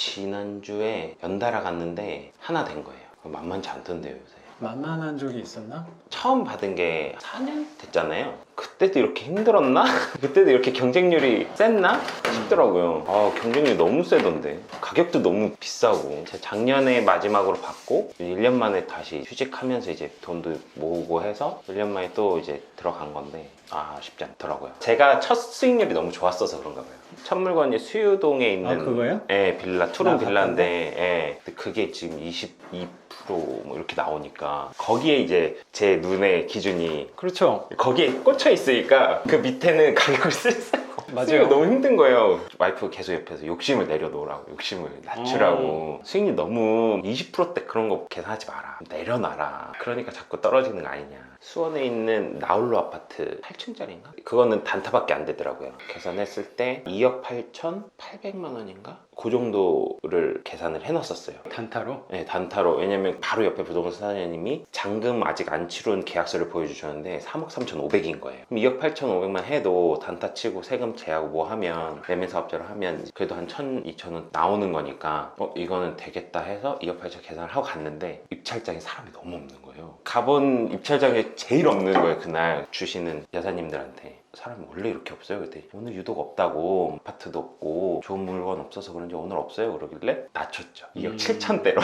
지난주에 연달아 갔는데 하나 된 거예요. 만만치 않던데요 요새. 만만한 적이 있었나? 처음 받은 게 4년 됐잖아요. 그때도 이렇게 힘들었나? 그때도 이렇게 경쟁률이 셌나? 싶더라고요. 경쟁률이 너무 세던데 가격도 너무 비싸고. 제가 작년에 마지막으로 받고 1년 만에 다시 휴직하면서 이제 돈도 모으고 해서 1년 만에 또 이제 들어간 건데 쉽지 않더라고요. 제가 첫 수익률이 너무 좋았어서 그런가 봐요. 첫 물건이 수유동에 있는 그거요? 빌라, 투룸 빌라인데 근데 그게 지금 22% 뭐 이렇게 나오니까 거기에 이제 제 눈의 기준이 그렇죠. 거기에 꽂혀 있으니까 그 밑에는 가격을 쓰세요. 맞아요. 너무 힘든 거예요. 와이프 계속 옆에서 욕심을 내려놓으라고, 욕심을 낮추라고. 수익률 너무 20%대 그런 거 계산하지 마라, 내려놔라. 그러니까 자꾸 떨어지는 거 아니냐. 수원에 있는 나홀로 아파트 8층짜리인가? 그거는 단타밖에 안 되더라고요. 계산했을 때 2억 8,800만 원인가? 그 정도를 계산을 해놨었어요. 단타로? 네, 단타로. 왜냐면 바로 옆에 부동산 사장님이 잔금 아직 안 치룬 계약서를 보여주셨는데 3억 3,500인 거예요. 그럼 2억 8,500만 해도 단타 치고 세금 제하고 뭐 하면, 매매 사업자로 하면 그래도 한 1,000, 2,000원 나오는 거니까 이거는 되겠다 해서 2억 8천 계산을 하고 갔는데 입찰장에 사람이 너무 없는 거예요. 가본 입찰장에 제일 없는 거예요. 그날 주시는 여사님들한테. 사람이 원래 이렇게 없어요? 그랬더니 오늘 유독 없다고, 아파트도 없고 좋은 물건 없어서 그런지 오늘 없어요 그러길래 낮췄죠. 2억 7천대로.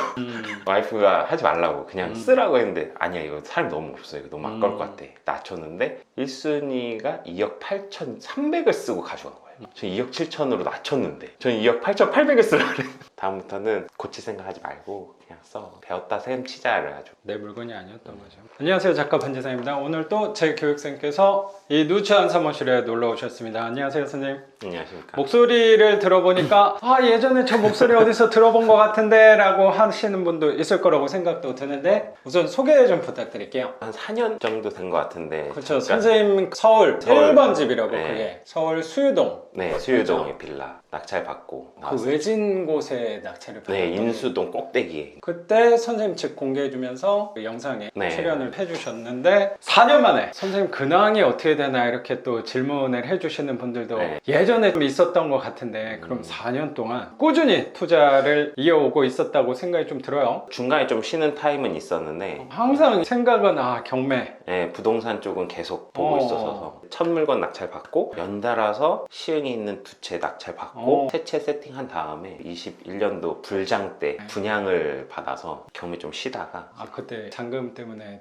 와이프가 하지 말라고 그냥 쓰라고 했는데 아니야, 이거 사람이 너무 없어요, 이거 너무 아까울 것 같아. 낮췄는데 1순위가 2억 8,300을 쓰고 가져간 거예요. 저 2억 7천으로 낮췄는데 저는 2억 8,800을 쓰라고 그래요. 다음부터는 고칠 생각 하지 말고 그냥 써. 배웠다 셈 치자를 하죠. 내 물건이 아니었던 거죠. 안녕하세요, 작가 반지상입니다. 오늘 또 제 교육생께서 이 누추한 사무실에 놀러 오셨습니다. 안녕하세요, 선생님. 안녕하십니까. 목소리를 들어보니까 예전에 저 목소리 어디서 들어본 것 같은데 라고 하시는 분도 있을 거라고 생각도 드는데, 우선 소개 좀 부탁드릴게요. 한 4년 정도 된 것 같은데. 그렇죠. 선생님 서울 1번 집이라고. 네. 그게 서울 수유동. 네, 수유동의 빌라 낙찰 받고 그 나왔어요. 외진 곳에 낙찰을 받았던. 네, 인수동 꼭대기에. 그때 선생님 책 공개해주면서 그 영상에 네. 출연을 해주셨는데 4년 만에 선생님 근황이 어떻게 되나 이렇게 또 질문을 해주시는 분들도 네. 예전에 좀 있었던 것 같은데, 그럼 4년 동안 꾸준히 투자를 이어오고 있었다고 생각이 좀 들어요. 중간에 좀 쉬는 타임은 있었는데 항상 생각은 경매. 네, 부동산 쪽은 계속 보고 있어서 첫 물건 낙찰 받고 연달아서 시흥에 있는 두 채 낙찰 받고 세 채 세팅한 다음에 21년도 불장 때 분양을 받아서 경매 좀 쉬다가 그때 잔금 때문에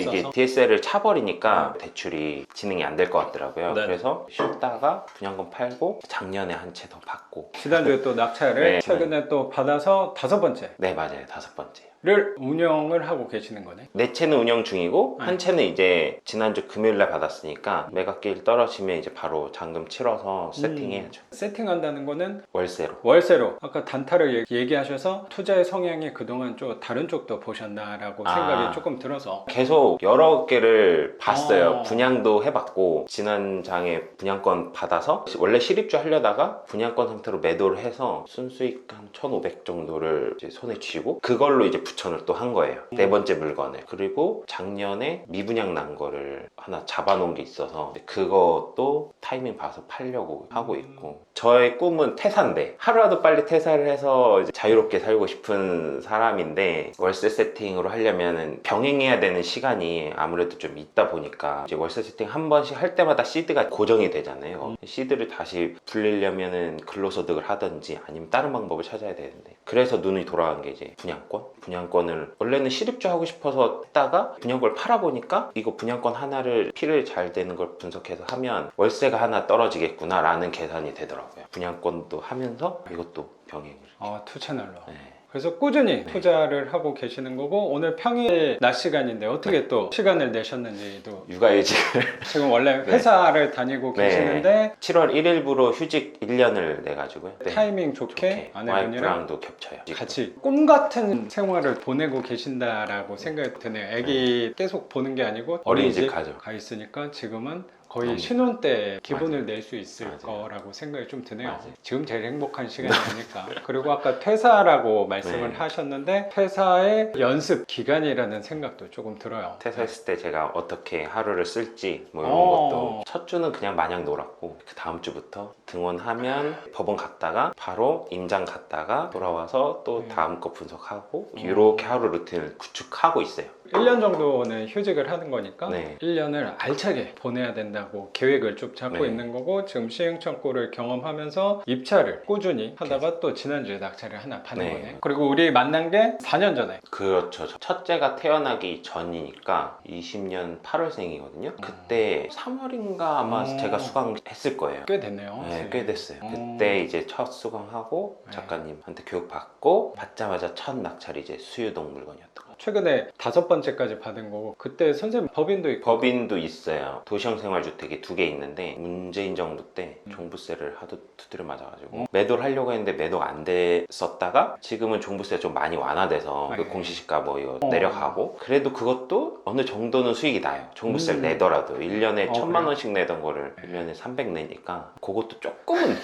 이게 DSL을 차버리니까 대출이 진행이 안 될 것 같더라고요. 네. 그래서 쉬다가 분양권 팔고 작년에 한 채 더 받고 지난주에 또 낙찰을 네. 최근에 또 받아서 5번째 네, 맞아요. 5번째. 를 운영을 하고 계시는 거네. 네 채는 운영 중이고 한 채는 이제 지난주 금요일날 받았으니까 매각기일 떨어지면 이제 바로 잔금 치러서 세팅해야죠. 세팅한다는 거는 월세로. 아까 단타를 얘기하셔서 투자의 성향이 그동안 좀 다른 쪽도 보셨나라고 생각이 조금 들어서. 계속 여러 개를 봤어요. 분양도 해봤고 지난 장에 분양권 받아서 원래 실입주 하려다가 분양권 상태로 매도를 해서 순수익 한 1,500 정도를 이제 손에 쥐고 그걸로 이제 부천을 또 한 거예요. 네 번째 물건을. 그리고 작년에 미분양 난 거를 하나 잡아놓은 게 있어서 그것도 타이밍 봐서 팔려고 하고 있고. 저의 꿈은 퇴사인데 하루라도 빨리 퇴사를 해서 이제 자유롭게 살고 싶은 사람인데 월세 세팅으로 하려면 병행해야 되는 시간이 아무래도 좀 있다 보니까 이제 월세 세팅 한 번씩 할 때마다 시드가 고정이 되잖아요. 시드를 다시 불리려면은 근로소득을 하든지 아니면 다른 방법을 찾아야 되는데, 그래서 눈이 돌아간 게 이제 분양권을 원래는 실입주 하고 싶어서 했다가 분양권을 팔아보니까 이거 분양권 하나를 필을 잘 되는 걸 분석해서 하면 월세가 하나 떨어지겠구나 라는 계산이 되더라고요. 분양권도 하면서 이것도 병행을. 투 채널로. 네. 그래서 꾸준히 투자를 하고 계시는 거고, 오늘 평일 낮 시간인데 어떻게 또 시간을 내셨는지도. 육아휴직을 지금 원래 회사를 다니고 계시는데 7월 1일부로 휴직 1년을 내가지고요. 타이밍 좋게 아내분이랑 와이프랑도 겹쳐요. 같이 꿈 같은 생활을 보내고 계신다라고 생각이 드네요. 애기 계속 보는 게 아니고 어린이집 가죠. 가 있으니까 지금은 거의 너무- 신혼 때 기분을 맞아요. 낼 수 있을 맞아요. 거라고 생각이 좀 드네요. 맞아요. 지금 제일 행복한 시간이니까. 그리고 아까 퇴사라고 말씀을 네. 하셨는데 퇴사의 연습 기간이라는 생각도 조금 들어요. 퇴사했을 때 제가 어떻게 하루를 쓸지 뭐 이런 어. 것도 첫 주는 그냥 마냥 놀았고 그 다음 주부터 등원하면 법원 갔다가 바로 임장 갔다가 돌아와서 또 다음 거 분석하고 이렇게 하루 루틴을 구축하고 있어요. 1년 정도는 휴직을 하는 거니까 네. 1년을 알차게 보내야 된다고 계획을 쭉 잡고 네. 있는 거고 지금 시행착오를 경험하면서 입찰을 꾸준히 하다가 또 지난주에 낙찰을 하나 받은 네. 거네. 그리고 우리 만난 게 4년 전에. 그렇죠. 첫째가 태어나기 전이니까 20년 8월생이거든요. 그때 3월인가 아마 어. 제가 수강했을 거예요. 꽤 됐네요. 네, 꽤 됐어요. 어. 그때 이제 첫 수강하고 네. 작가님한테 교육받고 받자마자 첫 낙찰이 이제 수유동 물건이었던 거죠. 최근에 5번째까지 받은 거고 그때 선생님 법인도 있고 법인도 있어요. 도시형생활주택이 2개 있는데 문재인 정부 때 종부세를 하도 두드려 맞아가지고 매도를 하려고 했는데 매도가 안 됐었다가 지금은 종부세가 좀 많이 완화돼서 네. 그 공시지가 뭐 이거 어. 내려가고 그래도 그것도 어느 정도는 수익이 나요. 종부세를 내더라도 1년에 1000만 그래요? 원씩 내던 거를 1년에 300 내니까 그것도 조금은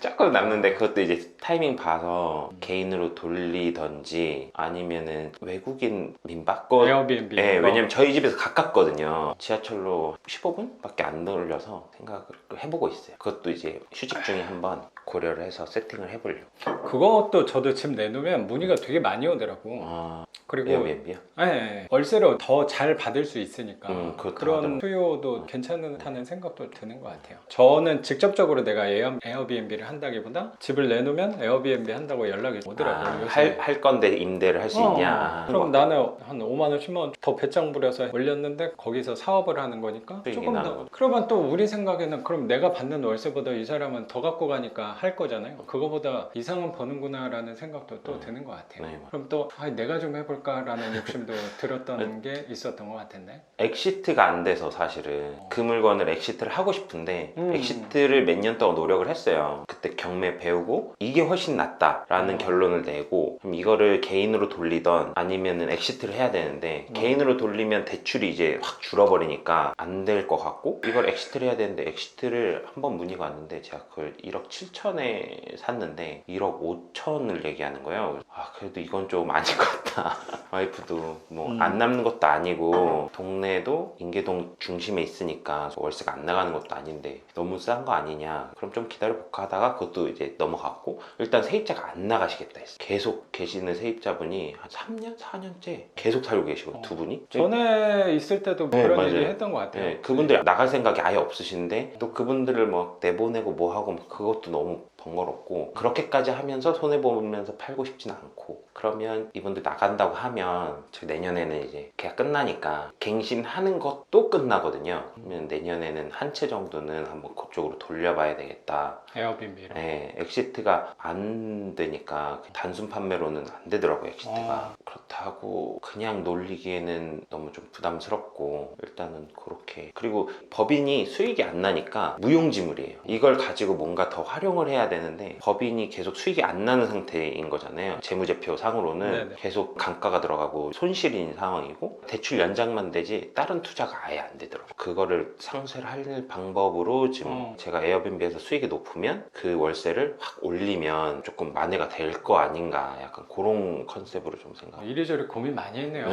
조금 남는데 그것도 이제 타이밍 봐서 개인으로 돌리던지 아니면은 외국인 민박 거 에어비앤비. 네, 왜냐면 저희 집에서 가깝거든요. 지하철로 15분밖에 안 돌려서 생각을 해보고 있어요. 그것도 이제 휴직 중에 한번 고려를 해서 세팅을 해보려고. 그것도 저도 집 내놓으면 문의가 되게 많이 오더라고. 아, 그리고 에어비앤비요? 네, 월세를 더 잘 받을 수 있으니까 그것도 그런 하더라고요. 수요도 괜찮다는 생각도 드는 것 같아요. 저는 직접적으로 내가 에어비앤비를 한다기보다 집을 내놓으면 에어비앤비 한다고 연락이 오더라고요. 요새. 할 건데 임대를 할 수 있냐. 그럼 나는 한 5만 원, 10만 원 더 배짱 부려서 올렸는데 거기서 사업을 하는 거니까 수익이 조금 나는 더. 거죠. 그러면 또 우리 생각에는 그럼 내가 받는 월세보다 이 사람은 더 갖고 가니까 할 거잖아요. 그거보다 이상은 버는구나라는 생각도 또 드는 것 같아요. 네, 맞아요. 그럼 또 내가 좀 해볼까라는 욕심도 들었던 게 있었던 것 같은데. 엑시트가 안 돼서 사실은 그 물건을 엑시트를 하고 싶은데 엑시트를 몇 년 동안 노력을 했어요. 그때 경매 배우고 이게 훨씬 낫다라는 결론을 내고 그럼 이거를 개인으로 돌리던 아니면은 엑시트를 해야 되는데 개인으로 돌리면 대출이 이제 확 줄어버리니까 안 될 것 같고 이걸 엑시트를 해야 되는데 엑시트를 한번 문의가 왔는데 제가 그걸 1억 7천에 샀는데 1억 5천을 얘기하는 거예요. 아 그래도 이건 좀 아닌 것 같다. 와이프도 뭐 안 남는 것도 아니고 동네도 인계동 중심에 있으니까 월세가 안 나가는 것도 아닌데 너무 싼 거 아니냐 그럼 좀 기다려볼까 하다가 그것도 이제 넘어갔고 일단 세입자가 안 나가시겠다 했어요. 계속 계시는 세입자분이 한 3년? 4년째 계속 살고 계시고 두 분이 전에 있을 때도 네, 그런 맞아요. 얘기 했던 것 같아요. 네, 그분들 나갈 생각이 아예 없으신데 또 그분들을 뭐 내보내고 뭐 하고 그것도 너무 번거롭고 그렇게까지 하면서 손해보면서 팔고 싶진 않고 그러면 이분들 나간다고 하면 저 내년에는 이제 계약 끝나니까 갱신하는 것도 끝나거든요. 그러면 내년에는 한 채 정도는 한번 그쪽으로 돌려봐야 되겠다. 에어비앤비로. 네, 엑시트가 안 되니까 단순 판매로는 안 되더라고요, 엑시트가. 그렇다고 그냥 놀리기에는 너무 좀 부담스럽고 일단은 그렇게. 그리고 법인이 수익이 안 나니까 무용지물이에요. 이걸 가지고 뭔가 더 활용을 해야 되는데 법인이 계속 수익이 안 나는 상태인 거잖아요. 재무제표 상으로는 네네. 계속 감가가 들어가고 손실인 상황이고 대출 연장만 되지 다른 투자가 아예 안 되더라고요. 그거를 상쇄를 할 방법으로 지금 제가 에어비앤비에서 수익이 높으면 그 월세를 확 올리면 조금 만회가 될 거 아닌가 약간 그런 컨셉으로 좀 생각. 이리저리 고민 많이 했네요.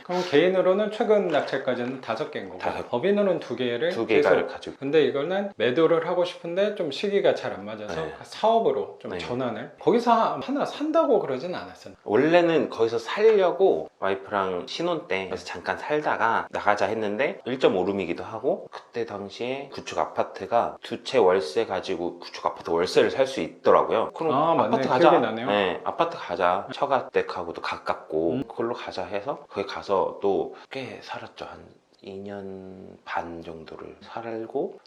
그럼 개인으로는 최근 낙찰까지는 5개인 거고 5개. 법인으는 2개를 두 개를 가지고 근데 이거는 매도를 하고 싶은데 좀 시기가 잘 안 맞아서 네. 사업으로 좀 네. 전환을 거기서 하나 산다고 그러진 않았어요. 원래는 거기서 살려고 와이프랑 신혼 때 그래서 잠깐 살다가 나가자 했는데 1.5룸이기도 하고 그때 당시에 구축 아파트가 2채 월세 가지고 구축 아파트 월세를 살 수 있더라고요. 그럼 아, 맞네. 아파트 가자. 기억이 나네요. 네, 아파트 가자. 처가댁하고도 가깝고 그걸로 가자 해서 거기 가서 또 꽤 살았죠. 한 2년 반 정도를 살고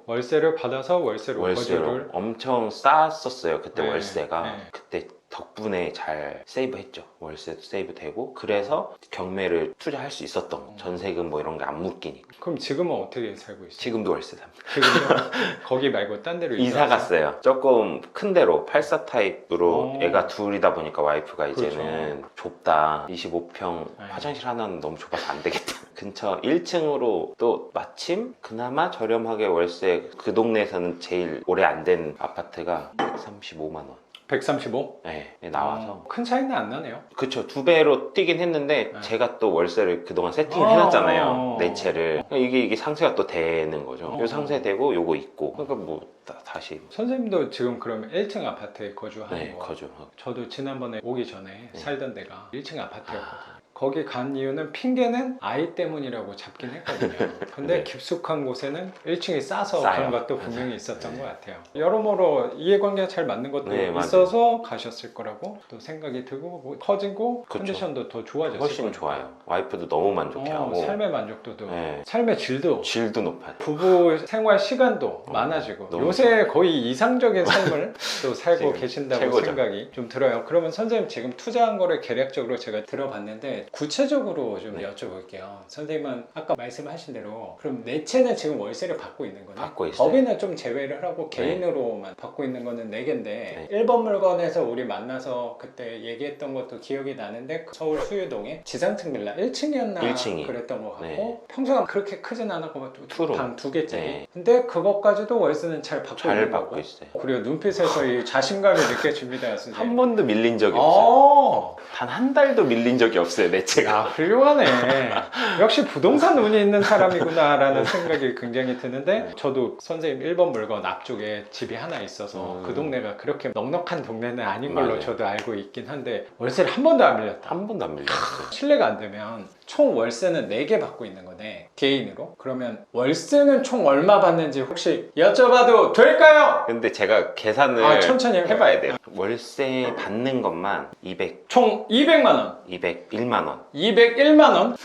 월세를 받아서 월세로 거주를 엄청 쌌었어요. 그때 네, 월세가. 네. 그때 덕분에 잘 세이브했죠. 월세도 세이브되고 그래서 경매를 투자할 수 있었던 거. 전세금 뭐 이런 게 안 묶이니까. 그럼 지금은 어떻게 살고 있어요? 지금도 월세 삽니다. 지금도 거기 말고 딴 데로 이사 갔어요. 조금 큰 데로 84 타입으로 오. 애가 둘이다 보니까 와이프가 그렇죠. 이제는 좁다. 25평 네. 화장실 하나는 너무 좁아서 안 되겠다. 근처 1층으로 또 마침 그나마 저렴하게 월세 그 동네에서는 제일 오래 안 된 아파트가 135만 원. 135? 네, 나와서 큰 차이는 안 나네요. 그쵸, 2배로 뛰긴 했는데 네. 제가 또 월세를 그동안 세팅을 해놨잖아요. 내 채를. 어. 이게 상세가 또 되는 거죠. 어. 요 상세되고 요거 있고, 그러니까 뭐 다시 선생님도 지금 그러면 1층 아파트에 거주하는 네, 거. 거주하고. 저도 지난번에 오기 전에 네. 살던 데가 1층 아파트였거든요. 거기 간 이유는 핑계는 아이 때문이라고 잡긴 했거든요. 근데 네. 깊숙한 곳에는 1층이 싸서 싸요. 그런 것도 분명히 있었던 것 같아요. 여러모로 이해관계가 잘 맞는 것도 네, 맞아요. 있어서 가셨을 거라고 또 생각이 들고 뭐 커지고 그쵸. 컨디션도 더 좋아졌을 훨씬 거예요. 좋아요. 와이프도 너무 만족해하고 삶의 만족도도 네. 삶의 질도 질도 높아요. 부부 생활 시간도 많아지고 너무 요새 거의 이상적인 삶을 또 살고 지금 계신다고 최고죠. 생각이 좀 들어요. 그러면 선생님 지금 투자한 거를 계략적으로 제가 들어봤는데 구체적으로 좀 네. 여쭤볼게요. 선생님은 아까 말씀하신 대로 그럼 내 채는 지금 월세를 받고 있는 거네? 받고 있어요. 법인은 좀 제외를 하고 네. 개인으로만 받고 있는 거는 4개인데 1번 물건에서 우리 만나서 그때 얘기했던 것도 기억이 나는데 서울 수유동에 지상층 빌라 1층이었나 1층이. 그랬던 것 같고 네. 평소가 그렇게 크진 않았고 투룸. 방 2개짜리 네. 근데 그것까지도 월세는 잘 받고 잘 있는 받고 거고 있어요. 그리고 눈빛에서 이 자신감이 느껴집니다 선생님. 한 번도 밀린 적이 없어요. 단 한 달도 밀린 적이 없어요, 내 채가. 야 훌륭하네. 역시 부동산 운이 있는 사람이구나라는 생각이 굉장히 드는데 저도 선생님 1번 물건 앞쪽에 집이 하나 있어서 그 동네가 그렇게 넉넉한 동네는 아닌 걸로 맞아요. 저도 알고 있긴 한데 월세를 한 번도 안 밀렸다. 한 번도 안 밀렸어요. 실례가 안 되면 총 월세는 4개 받고 있는 거네 개인으로. 그러면 월세는 총 얼마 받는지 혹시 여쭤봐도 될까요? 근데 제가 계산을 천천히 해봐야 돼요. 월세 받는 것만 200, 총 200만 원 201만 원. 201만 원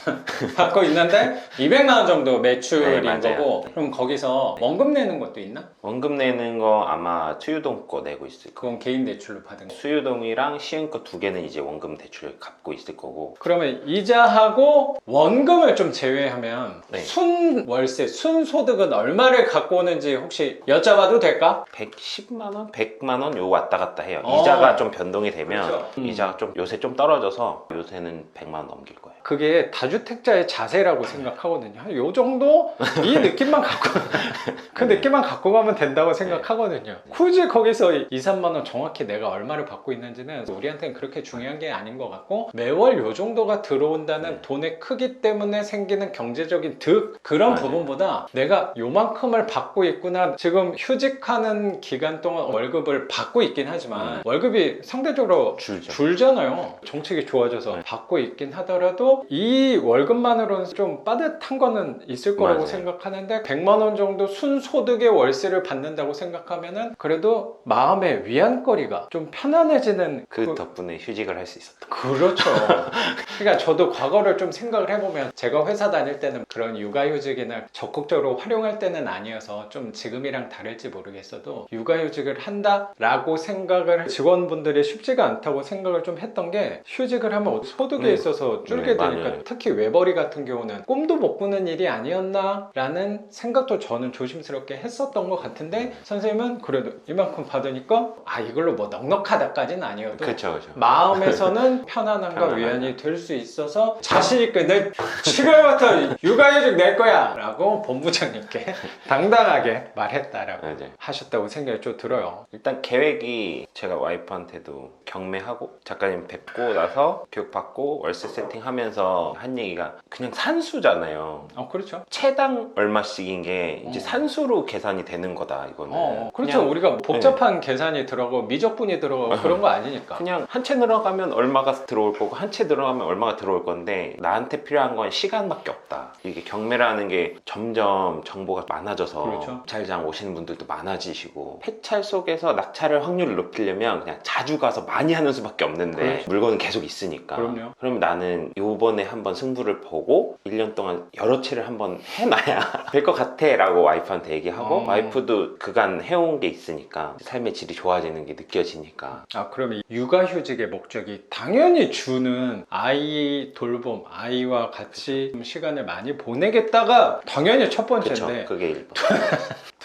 받고 있는데 200만 원 정도 매출인 네, 맞아요. 거고 그럼 거기서 원금 내는 것도 있나? 원금 내는 거 아마 수유동 거 내고 있을 거예요. 그건 개인 대출로 받은 거. 수유동이랑 시흥거 2개는 이제 원금 대출 갚고 있을 거고. 그러면 이자하고 원금을 좀 제외하면 네. 순 월세, 순 소득은 얼마를 갖고 오는지 혹시 여쭤봐도 될까? 110만 원, 100만 원 요 왔다 갔다 해요. 어. 이자가 좀 변동이 되면 그렇죠. 이자가 좀 요새 좀 떨어져서 요새는 100만 원 넘길 거예요. 그게 다주택자의 자세라고 생각하거든요. 한 요 정도 이 느낌만 갖고 그 느낌만 갖고 가면 된다고 생각하거든요. 굳이 거기서 2, 3만 원 정확히 내가 얼마를 받고 있는지는 우리한테는 그렇게 중요한 게 아닌 것 같고 매월 요 정도가 들어온다는 네. 돈의 크기 때문에 생기는 경제적인 득 그런 맞아요. 부분보다 내가 요만큼을 받고 있구나. 지금 휴직하는 기간 동안 월급을 받고 있긴 하지만 월급이 상대적으로 줄죠. 줄잖아요. 정책이 좋아져서 네. 받고 있긴 하더라도 이 월급만으로는 좀 빠듯한 거는 있을 거라고 맞아요. 생각하는데 100만 원 정도 순소득의 월세를 받는다고 생각하면은 그래도 마음의 위안거리가 좀 편안해지는 그 덕분에 휴직을 할 수 있었던 그렇죠. 그러니까 저도 과거를 좀 생각을 해보면 제가 회사 다닐 때는 그런 육아휴직이나 적극적으로 활용할 때는 아니어서 좀 지금이랑 다를지 모르겠어도 육아휴직을 한다라고 생각을 직원분들이 쉽지가 않다고 생각을 좀 했던 게 휴직을 하면 소득에 네. 있어서 줄게 네, 되니까 맞아요. 특히 외벌이 같은 경우는 꿈도 못 꾸는 일이 아니었나라는 생각도 저는 조심스럽게 했었던 것 같은데 선생님은 그래도 이만큼 받으니까 아 이걸로 뭐 넉넉하다까지는 아니어도 그렇죠, 그렇죠. 마음에서는 편안함과 편안함. 위안이 될 수 있어서 자신있게 내 7월부터 육아휴직 낼 거야 라고 본부장님께 당당하게 말했다라고 맞아요. 하셨다고 생각이 좀 들어요. 일단 계획이 제가 와이프한테도 경매하고 작가님 뵙고 나서 교육받고 월세 세팅하면서 한 얘기가 그냥 산수잖아요. 그렇죠. 채당 얼마씩인 게 이제 어. 산수로 계산이 되는 거다 이거는. 그렇죠. 그냥, 우리가 복잡한 계산이 들어가고 미적분이 들어가고 그런 거 아니니까. 그냥 한 채 들어가면 얼마가 들어올 거고 한 채 들어가면 얼마가 들어올 건데 나한테 필요한 건 시간밖에 없다. 이게 경매라는 게 점점 정보가 많아져서 그렇죠. 낙찰장 오시는 분들도 많아지시고 폐찰 속에서 낙찰을 확률을 높이려면 그냥 자주 가서 많이 하는 수밖에 없는데 그렇죠. 물건은 계속 있으니까. 그럼요. 그럼 나는 요번에 한번 승부를 보고 1년 동안 여러 채를 한번 해놔야 될 것 같아 라고 와이프한테 얘기하고 와이프도 그간 해온 게 있으니까 삶의 질이 좋아지는 게 느껴지니까. 그러면 육아휴직의 목적이 당연히 주는 아이 돌봄, 아이와 같이 좀 시간을 많이 보내겠다가 당연히 첫 그쵸, 번째인데 그게 1번.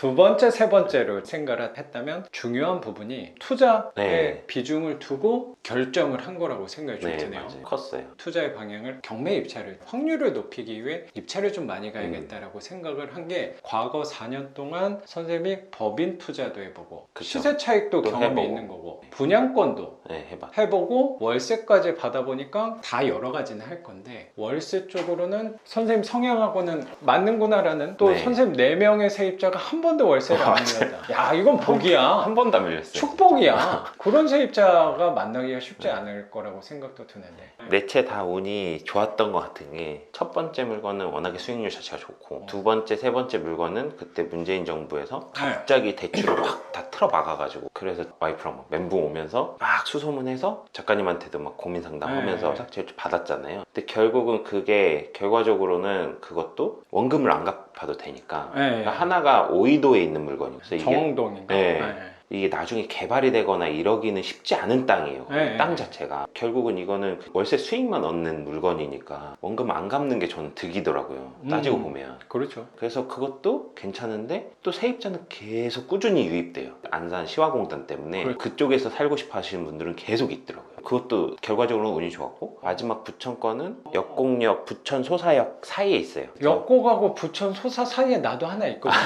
두 번째, 세 번째로 생각을 했다면 중요한 부분이 투자에 네. 비중을 두고 결정을 한 거라고 생각이 좀 네, 드네요. 맞아요. 컸어요. 투자의 방향을 경매 입찰을 확률을 높이기 위해 입찰을 좀 많이 가야겠다라고 생각을 한 게 과거 4년 동안 선생님이 법인 투자도 해보고 그쵸. 시세 차익도 또 경험이 해보고. 있는 거고 분양권도 네, 해봐. 해보고 월세까지 받아보니까 다 여러 가지는 할 건데 월세 쪽으로는 선생님 성향하고는 맞는구나라는 또 네. 선생님 4명의 세입자가 한 번도 월세를 안 밀렸다. 야 이건 복이야. 한 번도 안 밀렸어요. 축복이야. 그런 세입자가 만나기가 쉽지 않을 거라고 생각도 드는데. 내 채 다 운이 좋았던 것 같은 게 첫 번째 물건은 워낙에 수익률 자체가 좋고 두 번째, 세 번째 물건은 그때 문재인 정부에서 갑자기 대출을 확 다 틀어 막아가지고 그래서 와이프랑 막 멘붕 오면서 막 수소문해서 작가님한테도 막 고민 상담하면서 네. 삭제를 받았잖아요. 근데 결국은 그게 결과적으로는 그것도 원금을 안 갚아도 되니까 네. 그러니까 하나가 오이도에 있는 물건이에요. 그래서 이게 정동인가? 네. 이게 나중에 개발이 되거나 이러기는 쉽지 않은 땅이에요. 네. 땅 자체가. 결국은 이거는 월세 수익만 얻는 물건이니까 원금 안 갚는 게 저는 득이더라고요. 따지고 보면. 그렇죠. 그래서 그것도 괜찮은데 또 세입자는 계속 꾸준히 유입돼요. 안산 시화공단 때문에 그래. 그쪽에서 살고 싶어 하시는 분들은 계속 있더라고요. 그것도 결과적으로는 운이 좋았고 마지막 부천 거는 역곡역 부천 소사역 사이에 있어요. 역곡하고 부천 소사 사이에 나도 하나 있거든요.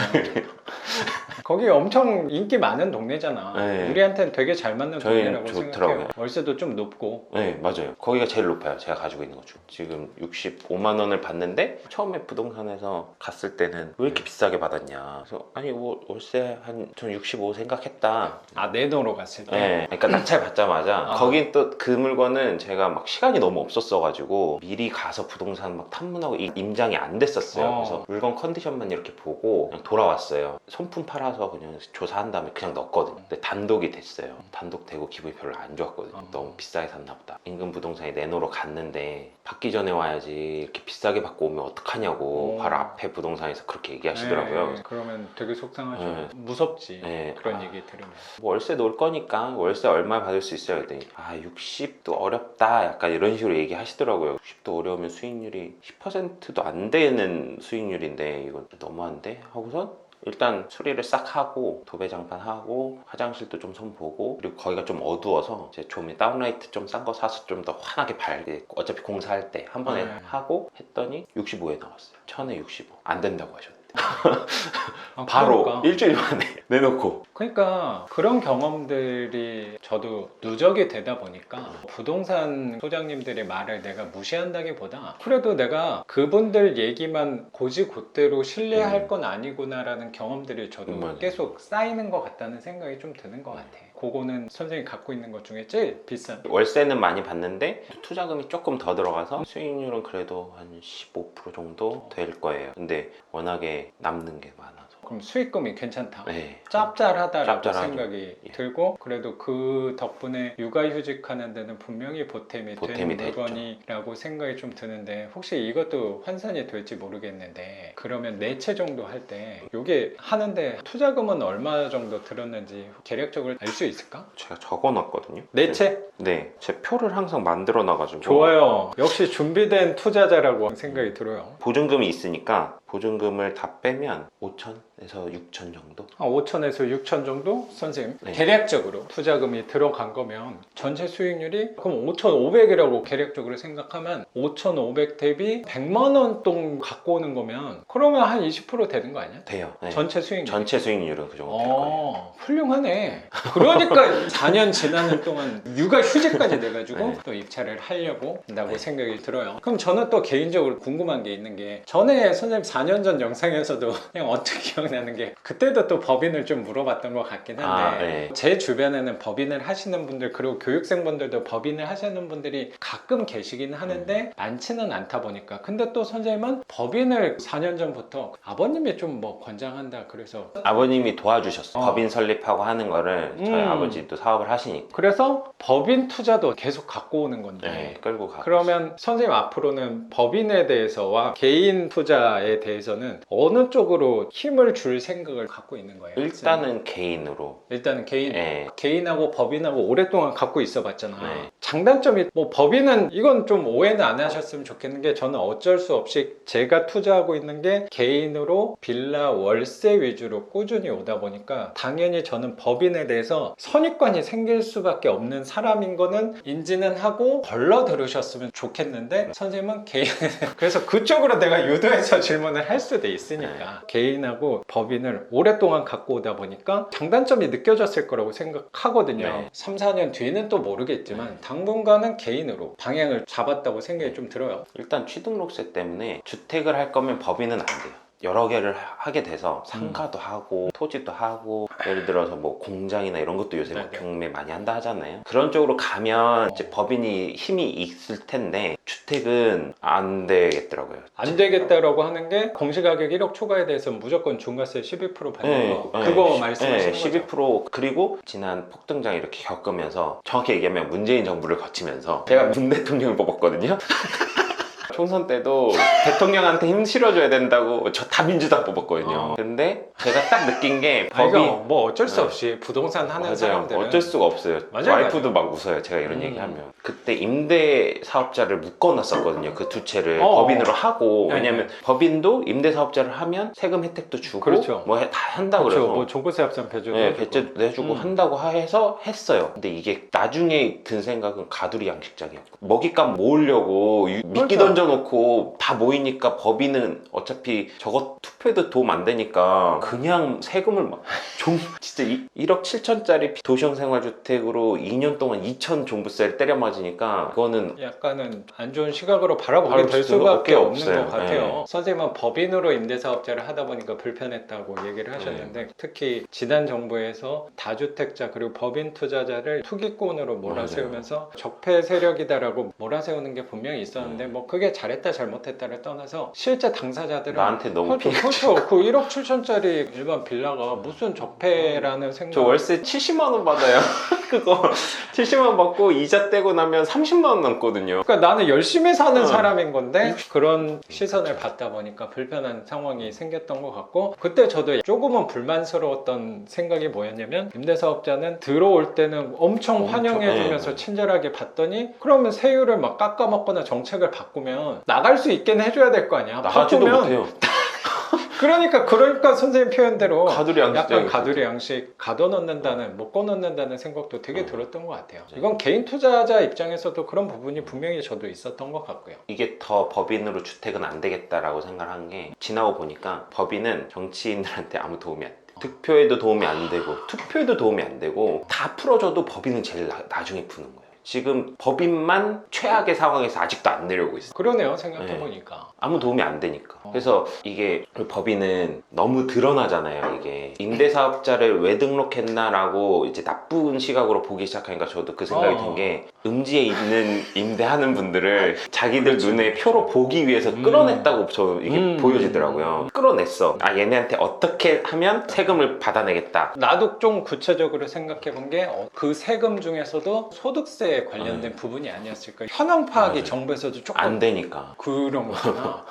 거기 엄청 인기 많은 동네잖아. 네. 우리한테는 되게 잘 맞는 저희는 동네라고 좋더라고요. 생각해요. 월세도 좀 높고. 네, 맞아요. 거기가 제일 높아요. 제가 가지고 있는 것 중. 지금 65만 원을 받는데 처음에 부동산에서 갔을 때는 왜 이렇게 비싸게 받았냐. 그래서 아니 뭐 월세 한 전 65 생각했다. 아 내놓으러 갔을 때. 네, 그러니까 낙찰 받자마자 아. 거긴 또 그 물건은 제가 막 시간이 너무 없었어가지고 미리 가서 부동산 막 탐문하고 임장이 안 됐었어요. 그래서 물건 컨디션만 이렇게 보고 그냥 돌아왔어요. 손품 팔아서 그냥 조사한 다음에 그냥 넣었거든요. 근데 단독이 됐어요. 단독 되고 기분이 별로 안 좋았거든요. 너무 비싸게 샀나 보다. 인근 부동산에 내놓으러 갔는데 받기 전에 와야지 이렇게 비싸게 받고 오면 어떡하냐고 바로 앞에 부동산에서 그렇게 얘기하시더라고요. 네, 그러면 되게 속상하죠. 네. 무섭지. 네. 그런 얘기 들으면. 뭐 월세 놓을 거니까 월세 얼마 받을 수 있어요? 그랬더니 60도 어렵다 약간 이런 식으로 얘기하시더라고요. 60도 어려우면 수익률이 10%도 안 되는 수익률인데 이건 너무한데? 하고선 일단 수리를 싹 하고 도배장판 하고 화장실도 좀 손보고 그리고 거기가 좀 어두워서 이제 좀 다운라이트 좀 싼 거 사서 좀 더 환하게 밝게 어차피 공사할 때 한 번에 하고 했더니 65에 나왔어요. 1000에 65 안 된다고 하셨는데 바로 그러니까. 일주일 만에 내놓고 그러니까 그런 경험들이 저도 누적이 되다 보니까 부동산 소장님들의 말을 내가 무시한다기보다 그래도 내가 그분들 얘기만 고지곧대로 신뢰할 건 아니구나라는 경험들이 저도 맞아요. 계속 쌓이는 것 같다는 생각이 좀 드는 것 같아. 그거는 선생님이 갖고 있는 것 중에 제일 비싼. 월세는 많이 받는데 투자금이 조금 더 들어가서 수익률은 그래도 한 15% 정도 될 거예요. 근데 워낙에 남는 게 많아서. 그럼 수익금이 괜찮다. 네. 짭짤하다라고 짭짤하죠. 생각이 예. 들고 그래도 그 덕분에 육아휴직하는 데는 분명히 보탬이 보탬이 되는 됐죠. 물건이라고 생각이 좀 드는데 혹시 이것도 환산이 될지 모르겠는데 그러면 4채 정도 할 때 이게 하는데 투자금은 얼마 정도 들었는지 계략적으로 알 수 있을까? 제가 적어놨거든요. 4채? 네. 제 표를 항상 만들어 놔가지고. 좋아요. 역시 준비된 투자자라고 생각이 들어요. 보증금이 있으니까 보증금을 다 빼면 5천에서 6천 정도? 5천에서 6천 정도? 선생님 네. 계략적으로 투자금이 들어간 거면 전체 수익률이 그럼 5,500이라고 계략적으로 생각하면 5,500 대비 100만 원 돈 갖고 오는 거면 그러면 한 20% 되는 거 아니야? 돼요. 네. 전체 수익률. 전체 수익률은 그 정도 될 거예요. 훌륭하네. 그러니까 4년 지나는 동안 육아 휴직까지 돼가지고 네. 또 입찰을 하려고 한다고 네. 생각이 들어요. 그럼 저는 또 개인적으로 궁금한 게 있는 게 전에 선생님 4년 전 영상에서도 그냥 어떻게 기억나는 게 그때도 또 법인을 좀 물어봤던 것 같긴 한데 네. 제 주변에는 법인을 하시는 분들 그리고 교육생분들도 법인을 하시는 분들이 가끔 계시긴 하는데 많지는 않다 보니까 근데 또 선생님은 법인을 4년 전부터 아버님이 좀 뭐 권장한다 그래서 아버님이 도와주셨어요. 법인 설립하고 하는 거를 저희 음. 아버지도 사업을 하시니까. 그래서 법인 투자도 계속 갖고 오는 건데 네, 끌고 가고. 그러면 선생님 앞으로는 법인에 대해서와 개인 투자에 대해서는 어느 쪽으로 힘을 줄 생각을 갖고 있는 거예요? 일단은 개인으로. 일단은 네. 개인하고 법인하고 오랫동안 갖고 있어 봤잖아요. 네. 장단점이 뭐 법인은 이건 좀 오해는 안 하셨으면 좋겠는 게 저는 어쩔 수 없이 제가 투자하고 있는 게 개인으로 빌라 월세 위주로 꾸준히 오다 보니까 당연히 저는 법인에 대해서 선입관이 생길 수밖에 없는 사람인 거는 인지는 하고 걸러 들으셨으면 좋겠는데 선생님은 개인 그래서 그쪽으로 내가 유도해서 질문을 할 수도 있으니까 개인하고 법인을 오랫동안 갖고 오다 보니까 장단점이 느껴졌을 거라고 생각하거든요. 네. 3, 4년 뒤는 또 모르겠지만 당분간은 개인으로 방향을 잡았다고 생각이 좀 들어요. 일단 취등록세 때문에 주택을 할 거면 법인은 안 돼요. 여러 개를 하게 돼서 상가도 하고 토지도 하고 예를 들어서 뭐 공장이나 이런 것도 요새 막 네네. 경매 많이 한다 하잖아요. 그런 쪽으로 가면 이제 법인이 힘이 있을 텐데 주택은 안 되겠더라고요. 안 되겠다라고 하는 게 공시가격 1억 초과에 대해서 무조건 중과세 12% 받는 거 그거 말씀하시는 거죠? 12% 그리고 지난 폭등장 이렇게 겪으면서 정확히 얘기하면 문재인 정부를 거치면서 제가 문 대통령을 뽑았거든요. 총선 때도 대통령한테 힘 실어줘야 된다고 저 다 민주당 뽑았거든요. 근데 제가 딱 느낀 게 법이 이거 뭐 어쩔 수 없이 부동산 하는 맞아요. 사람들은 어쩔 수가 없어요. 맞아요, 와이프도 막 웃어요. 제가 이런 얘기하면. 그때 임대 사업자를 묶어놨었거든요. 그 두 채를 법인으로 하고. 왜냐면 법인도 임대 사업자를 하면 세금 혜택도 주고 그렇죠. 뭐 다 한다 그렇죠. 그래서 뭐 종부세 합산 배제도 네, 해주고. 배제도 내주고 한다고 해서 했어요. 근데 이게 나중에 든 생각은 가두리 양식장이었고 먹잇감 모으려고 미끼 그렇죠. 던져놓고 다 모이니까 법인은 어차피 저거 투표에도 도움 안 되니까 그냥 세금을 막 진짜 1억 7천짜리 도시형 생활주택으로 2년 동안 2천 종부세를 때려 맞으니까 그거는 약간은 안 좋은 시각으로 바라보게 바라볼 될 수는 수밖에 없는 없어요. 것 같아요. 네. 선생님은 법인으로 임대사업자를 하다 보니까 불편했다고 얘기를 하셨는데 특히 지난 정부에서 다주택자 그리고 법인 투자자를 투기꾼으로 몰아세우면서 적폐 세력이다라고 몰아세우는 게 분명히 있었는데 뭐 그게 잘했다 잘못했다를 떠나서 실제 당사자들은 나한테 너무 그렇죠. 그 1억 7천짜리 일반 빌라가 무슨 적폐라는 생각 저 월세 70만 원 받아요. 그거 70만 원 받고 이자 떼고 나면 30만 원 남거든요. 그러니까 나는 열심히 사는 사람인 건데 그런 시선을 받다 보니까 불편한 상황이 생겼던 것 같고 그때 저도 조금은 불만스러웠던 생각이 뭐였냐면 임대사업자는 들어올 때는 엄청 환영해주면서 친절하게 봤더니 그러면 세율을 막 깎아먹거나 정책을 바꾸면 나갈 수 있게 해줘야 될 거 아니야. 나가지도 바꾸면 못해요. 그러니까 선생님 표현대로 가두리 양식 약간 가두리 양식 가둬놓는다는 묶어놓는다는 생각도 되게 들었던 것 같아요. 이건 개인 투자자 입장에서도 그런 부분이 분명히 저도 있었던 것 같고요. 이게 더 법인으로 주택은 안 되겠다라고 생각한 게 지나고 보니까 법인은 정치인들한테 아무 도움이 안 돼요. 득표에도 도움이 안 되고 투표에도 도움이 안 되고 다 풀어줘도 법인은 제일 나중에 푸는 거예요. 지금 법인만 최악의 상황에서 아직도 안 내려오고 있어요. 그러네요, 생각해보니까. 아무 도움이 안 되니까. 그래서 이게 법인은 너무 드러나잖아요. 이게 임대사업자를 왜 등록했나라고 이제 나쁜 시각으로 보기 시작하니까 저도 그 생각이 든 게 음지에 있는 임대하는 분들을 자기들 눈에 표로 보기 위해서 끌어냈다고 저 이게 보여지더라고요. 끌어냈어. 아 얘네한테 어떻게 하면 세금을 받아내겠다. 나도 좀 구체적으로 생각해본 게 그 세금 중에서도 소득세에 관련된 부분이 아니었을까. 현황 파악이 정부에서도 조금 안 되니까. 그런 거구나.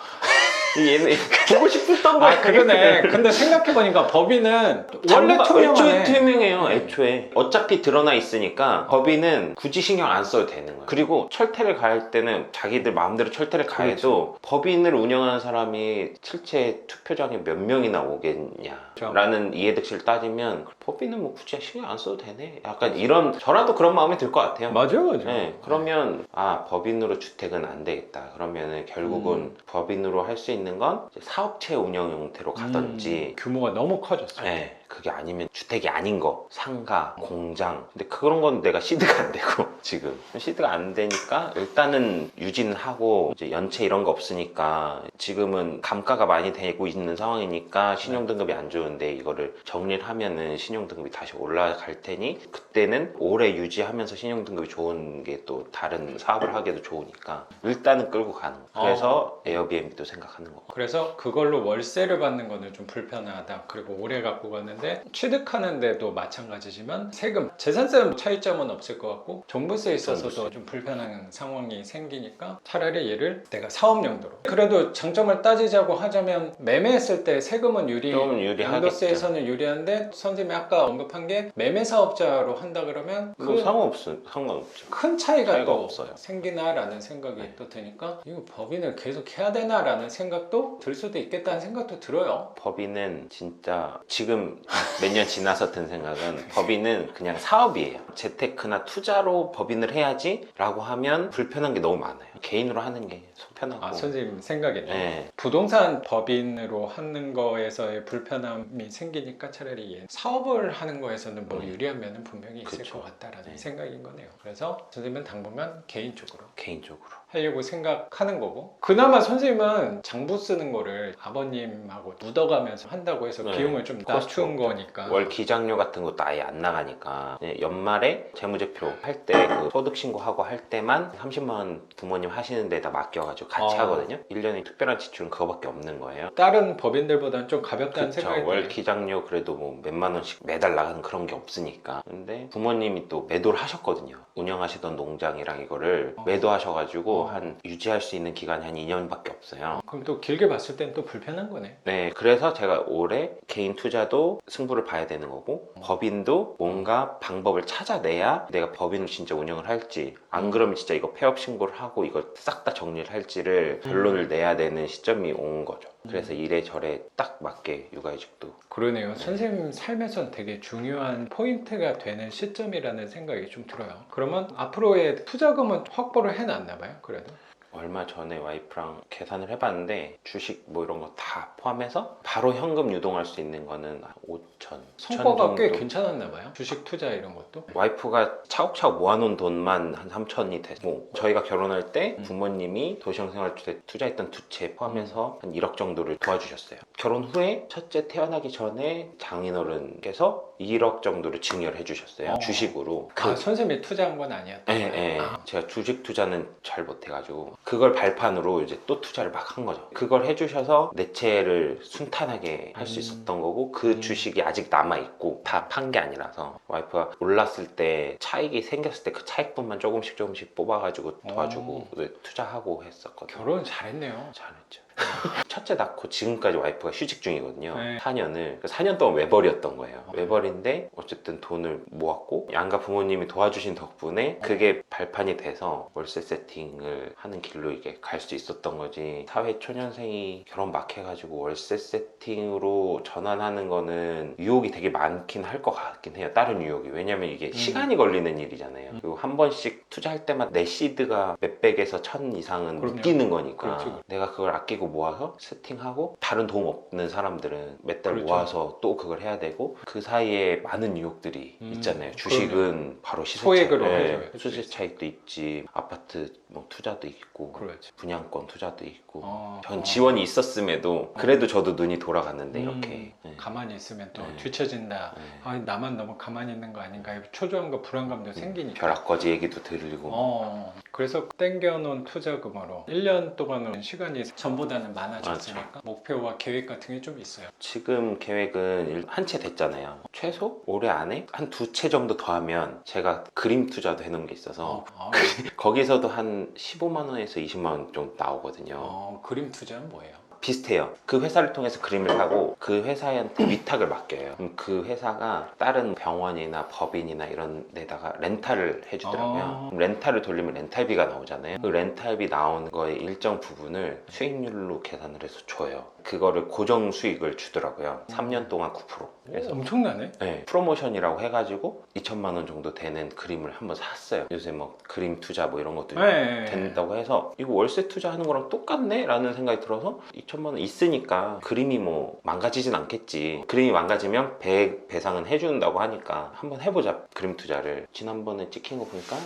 얘네 보고 싶었던 거야. 아 그러네. 근데 생각해보니까 법인은 원래 애초에 투명하네. 투명해요. 애초에 어차피 드러나 있으니까 법인은 굳이 신경 안 써도 되는 거예요. 그리고 철퇴를 가할 때는 자기들 마음대로 철퇴를 가해도 법인을 운영하는 사람이 실제 투표장에 몇 명이나 오겠냐라는 이해득실 따지면 법인은 뭐 굳이 신경 안 써도 되네. 약간 이런 저라도 그런 마음이 들 것 같아요. 맞아요. 네, 그러면 아 법인으로 주택은 안 되겠다. 그러면은 결국은 법인으로 할 수 있는 건 이제 사업체 운영 형태로 가든지 규모가 너무 커졌어. 네, 그게 아니면 주택이 아닌 거 상가, 공장. 근데 그런 건 내가 시드가 안 되고 지금 시드가 안 되니까 일단은 유지는 하고 이제 연체 이런 거 없으니까 지금은 감가가 많이 되고 있는 상황이니까 신용등급이 안 좋은데 이거를 정리를 하면은 신용등급이 다시 올라갈 테니 그때는 오래 유지하면서 신용등급이 좋은 게 또 다른 사업을 하기에도 좋으니까 일단은 끌고 가는 거. 그래서 에어비앤비도 생각하는 거. 그래서 그걸로 월세를 받는 거는 좀 불편하다. 그리고 오래 갖고 갔는데 때 취득하는데도 마찬가지지만 세금, 재산세 차이점은 없을 것 같고 종부세에 있어서도 좀 불편한 상황이 생기니까 차라리 얘를 내가 사업 용도로, 그래도 장점을 따지자고 하자면 매매했을 때 세금은 좀 유리하겠죠. 양도세에서는 유리한데 선생님이 아까 언급한 게 매매 사업자로 한다 그러면 뭐 상관없죠. 큰 차이가 또 없어요. 생기나라는 생각이 또 드니까 이거 법인을 계속 해야 되나라는 생각도 들 수도 있겠다는 생각도 들어요. 법인은 진짜 지금 몇 년 지나서 든 생각은 법인은 그냥 사업이에요. 재테크나 투자로 법인을 해야지 라고 하면 불편한 게 너무 많아요. 개인으로 하는 게 속편하고. 아, 선생님 생각에는 네. 부동산 법인으로 하는 거에서의 불편함이 생기니까 차라리 얘 사업을 하는 거에서는 뭐 유리한 면은 분명히 있을 그쵸. 것 같다라는 네. 생각인 거네요. 그래서 선생님은 당분간 개인적으로 개인적으로. 하려고 생각하는 거고, 그나마 선생님은 장부 쓰는 거를 아버님하고 묻어가면서 한다고 해서 네. 비용을 좀 낮춘 거니까. 월 기장료 같은 것도 아예 안 나가니까 연말에 재무제표 할 때 그 소득 신고하고 할 때만 30만 원 부모님 하시는 데다 맡겨가지고 같이 하거든요. 1년에 특별한 지출은 그거밖에 없는 거예요. 다른 법인들보다는 좀 가볍다는 그쵸. 생각이 월 드네요. 기장료 그래도 뭐 몇만 원씩 매달 나가는 그런 게 없으니까. 근데 부모님이 또 매도를 하셨거든요. 운영하시던 농장이랑 이거를 매도하셔가지고 한 유지할 수 있는 기간이 한 2년밖에 없어요. 그럼 또 길게 봤을 땐 또 불편한 거네. 네, 그래서 제가 올해 개인 투자도 승부를 봐야 되는 거고 법인도 뭔가 방법을 찾아내야 내가 법인을 진짜 운영을 할지, 안 그러면 진짜 이거 폐업 신고를 하고 이거 싹 다 정리를 할지를 결론을 내야 되는 시점이 온 거죠. 그래서 이래저래 딱 맞게 육아휴직도. 그러네요. 선생님 삶에선 되게 중요한 포인트가 되는 시점이라는 생각이 좀 들어요. 그러면 앞으로의 투자금은 확보를 해놨나 봐요, 그래도? 얼마 전에 와이프랑 계산을 해봤는데 주식 뭐 이런 거 다 포함해서 바로 현금 유동할 수 있는 거는 5천. 성과가 꽤 괜찮았나 봐요. 주식 투자 이런 것도. 와이프가 차곡차곡 모아놓은 돈만 한 3천이 됐고, 저희가 결혼할 때 부모님이 도시형생활주택 투자했던 두 채 포함해서 한 1억 정도를 도와주셨어요. 결혼 후에 첫째 태어나기 전에 장인어른께서 1억 정도를 증여를 해주셨어요. 주식으로. 선생님이 투자한 건 아니었다. 네, 네. 제가 주식 투자는 잘 못해가지고 그걸 발판으로 이제 또 투자를 막 한 거죠. 그걸 해주셔서 내 채를 순탄하게 할 수 있었던 거고, 그 주식이 아직 남아있고 다 판 게 아니라서 와이프가 올랐을 때 차익이 생겼을 때 그 차익분만 조금씩 뽑아가지고 도와주고 투자하고 했었거든요. 결혼 잘했네요. 잘했죠. 첫째 낳고 지금까지 와이프가 휴직 중이거든요. 네. 4년을. 4년 동안 외벌이였던 거예요. 외벌인데 어쨌든 돈을 모았고 양가 부모님이 도와주신 덕분에 그게 발판이 돼서 월세 세팅을 하는 길로 이게 갈 수 있었던 거지. 사회 초년생이 결혼 막 해가지고 월세 세팅으로 전환하는 거는 유혹이 되게 많긴 할 것 같긴 해요. 다른 유혹이. 왜냐면 이게 시간이 걸리는 일이잖아요. 그리고 한 번씩 투자할 때마다 내 시드가 몇백에서 1000 이상은 그럼요. 묶이는 거니까 그렇죠. 내가 그걸 아끼고 모아서 세팅하고, 다른 도움 없는 사람들은 몇 달 그렇죠. 모아서 또 그걸 해야 되고, 그 사이에 많은 유혹들이 있잖아요. 주식은 바로 시세 소액으로 차익, 해줘야 될 수 시세 차익도 있지, 아파트 뭐 투자도 있고, 그렇지. 분양권 투자도 있고. 어, 전 지원이 있었음에도 그래도 저도 눈이 돌아갔는데 이렇게. 네. 가만히 있으면 또 네. 뒤처진다. 네. 아, 나만 너무 가만히 있는 거 아닌가. 초조함과 불안감도 생기니까. 벼락거지 얘기도 들리고. 그래서 땡겨놓은 투자금으로 1년 동안은 시간이 전보다는 많아졌으니까 목표와 계획 같은 게 좀 있어요. 지금 계획은 한 채 됐잖아요. 최소 올해 안에 한 2채 정도 더 하면 제가 그림 투자도 해놓은 게 있어서 거기서도 한 15만 원에서 20만 원 정도 나오거든요. 그림 투자는 뭐예요? 비슷해요. 그 회사를 통해서 그림을 사고 그 회사한테 위탁을 맡겨요. 그럼 그 회사가 다른 병원이나 법인이나 이런 데다가 렌탈을 해주더라고요. 그럼 렌탈을 돌리면 렌탈비가 나오잖아요. 그 렌탈비 나오는 거의 일정 부분을 수익률로 계산을 해서 줘요. 그거를 고정 수익을 주더라고요. 3년 동안 9%. 그래서 엄청나네. 네, 프로모션이라고 해가지고 2천만 원 정도 되는 그림을 한번 샀어요. 요새 뭐 그림 투자 뭐 이런 것도 된다고 해서 이거 월세 투자하는 거랑 똑같네? 라는 생각이 들어서 2천만 원 있으니까 그림이 뭐 망가지진 않겠지. 그림이 망가지면 배상은 해준다고 하니까 한번 해보자, 그림 투자를. 지난번에 찍힌 거 보니까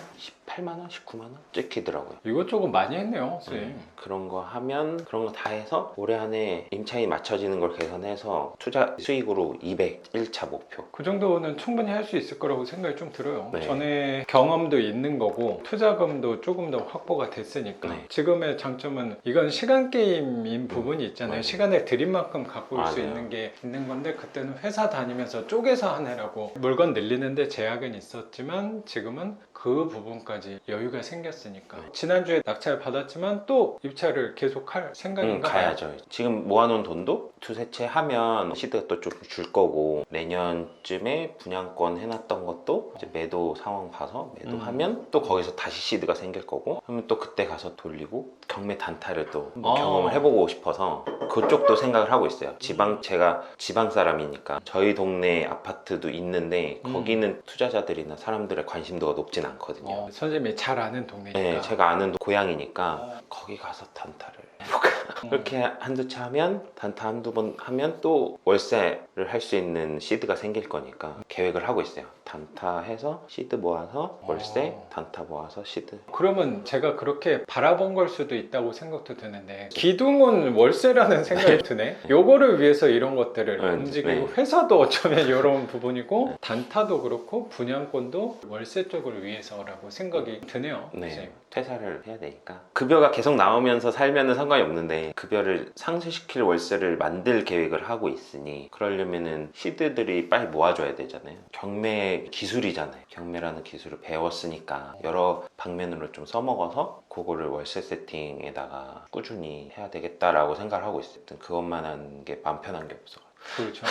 18만 원, 19만 원 찍히더라고요. 이것저것 많이 했네요, 선생님. 그런 거 하면 그런 거 다 해서 올해 안에 임차인 맞춰지는 걸 계산해서 투자 수익으로 200 그게 1차 목표. 그 정도는 충분히 할 수 있을 거라고 생각이 좀 들어요. 네. 전에 경험도 있는 거고 투자금도 조금 더 확보가 됐으니까 네. 지금의 장점은 이건 시간 게임인 부분이 있잖아요. 맞아요. 시간을 들인 만큼 갖고 올 수 맞아요. 있는 게 있는 건데 그때는 회사 다니면서 쪼개서 하느라고 물건 늘리는데 제약은 있었지만 지금은 그 부분까지 여유가 생겼으니까 네. 지난주에 낙찰 받았지만 또 입찰을 계속 할 생각인가 봐요. 가야죠. 지금 모아놓은 돈도 두세 채 하면 시드가 또 좀 줄 거고 내년쯤에 분양권 해놨던 것도 이제 매도 상황 봐서 매도하면 또 거기서 다시 시드가 생길 거고 그러면 또 그때 가서 돌리고 경매 단타를 또 한번 경험을 해보고 싶어서 그쪽도 생각을 하고 있어요. 제가 지방 사람이니까 저희 동네 아파트도 있는데 거기는 투자자들이나 사람들의 관심도가 높진 않거든요. 선생님이 잘 아는 동네니까. 네, 제가 아는 고향이니까 거기 가서 단타를 해볼까. 그렇게 한두 차 하면 단타 한두 번 하면 또 월세를 할 수 있는 시드가 생길 거니까 계획을 하고 있어요. 단타 해서 시드 모아서 월세, 단타 모아서 시드. 그러면 제가 그렇게 바라본 걸 수도 있다고 생각도 드는데 기둥은 월세라는 생각이 드네. 요거를 위해서 이런 것들을 네, 움직이고 네. 회사도 어쩌면 이런 부분이고 단타도 그렇고 분양권도 월세 쪽을 위해서라고 생각이 드네요. 네, 선생님. 퇴사를 해야 되니까 급여가 계속 나오면서 살면은 상관이 없는데 급여를 상쇄시킬 월세를 만들 계획을 하고 있으니 그러려면은 시드들이 빨리 모아줘야 되잖아요. 경매 기술이잖아요. 경매라는 기술을 배웠으니까 여러 방면으로 좀 써먹어서 그거를 월세 세팅에다가 꾸준히 해야 되겠다라고 생각을 하고 있어요. 그것만 하는 게 마음 편한 게 없어. 그렇죠.